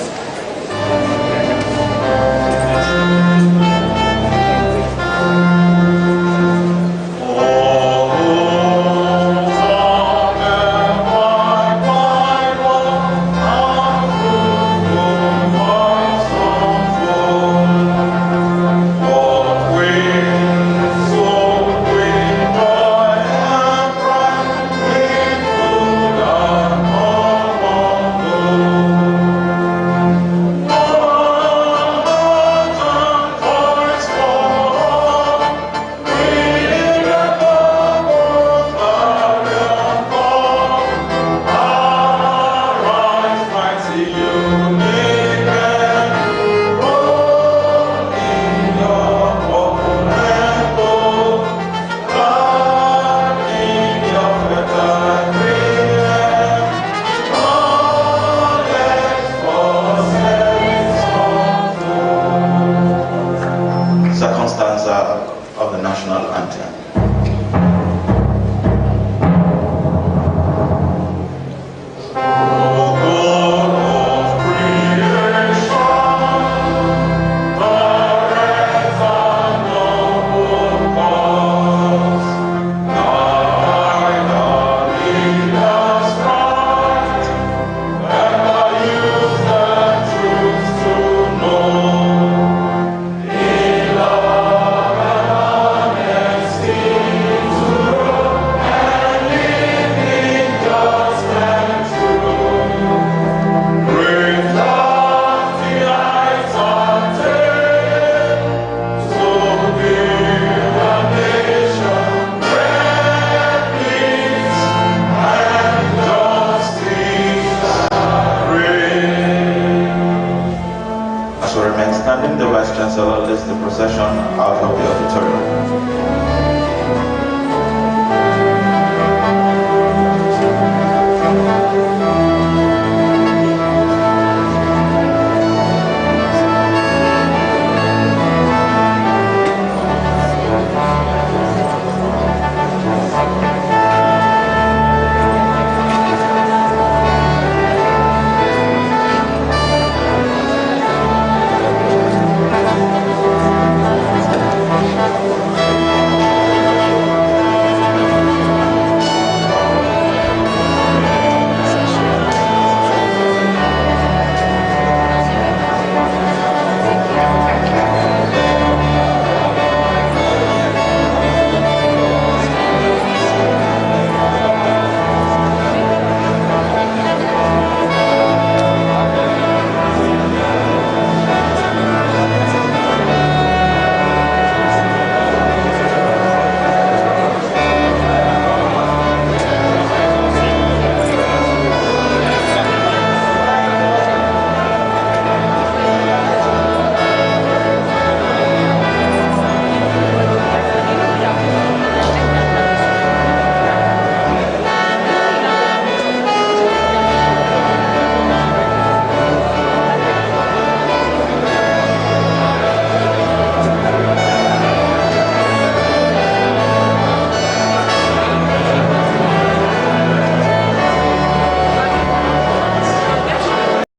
remain standing. The Vice Chancellor leads the procession out of the auditorium.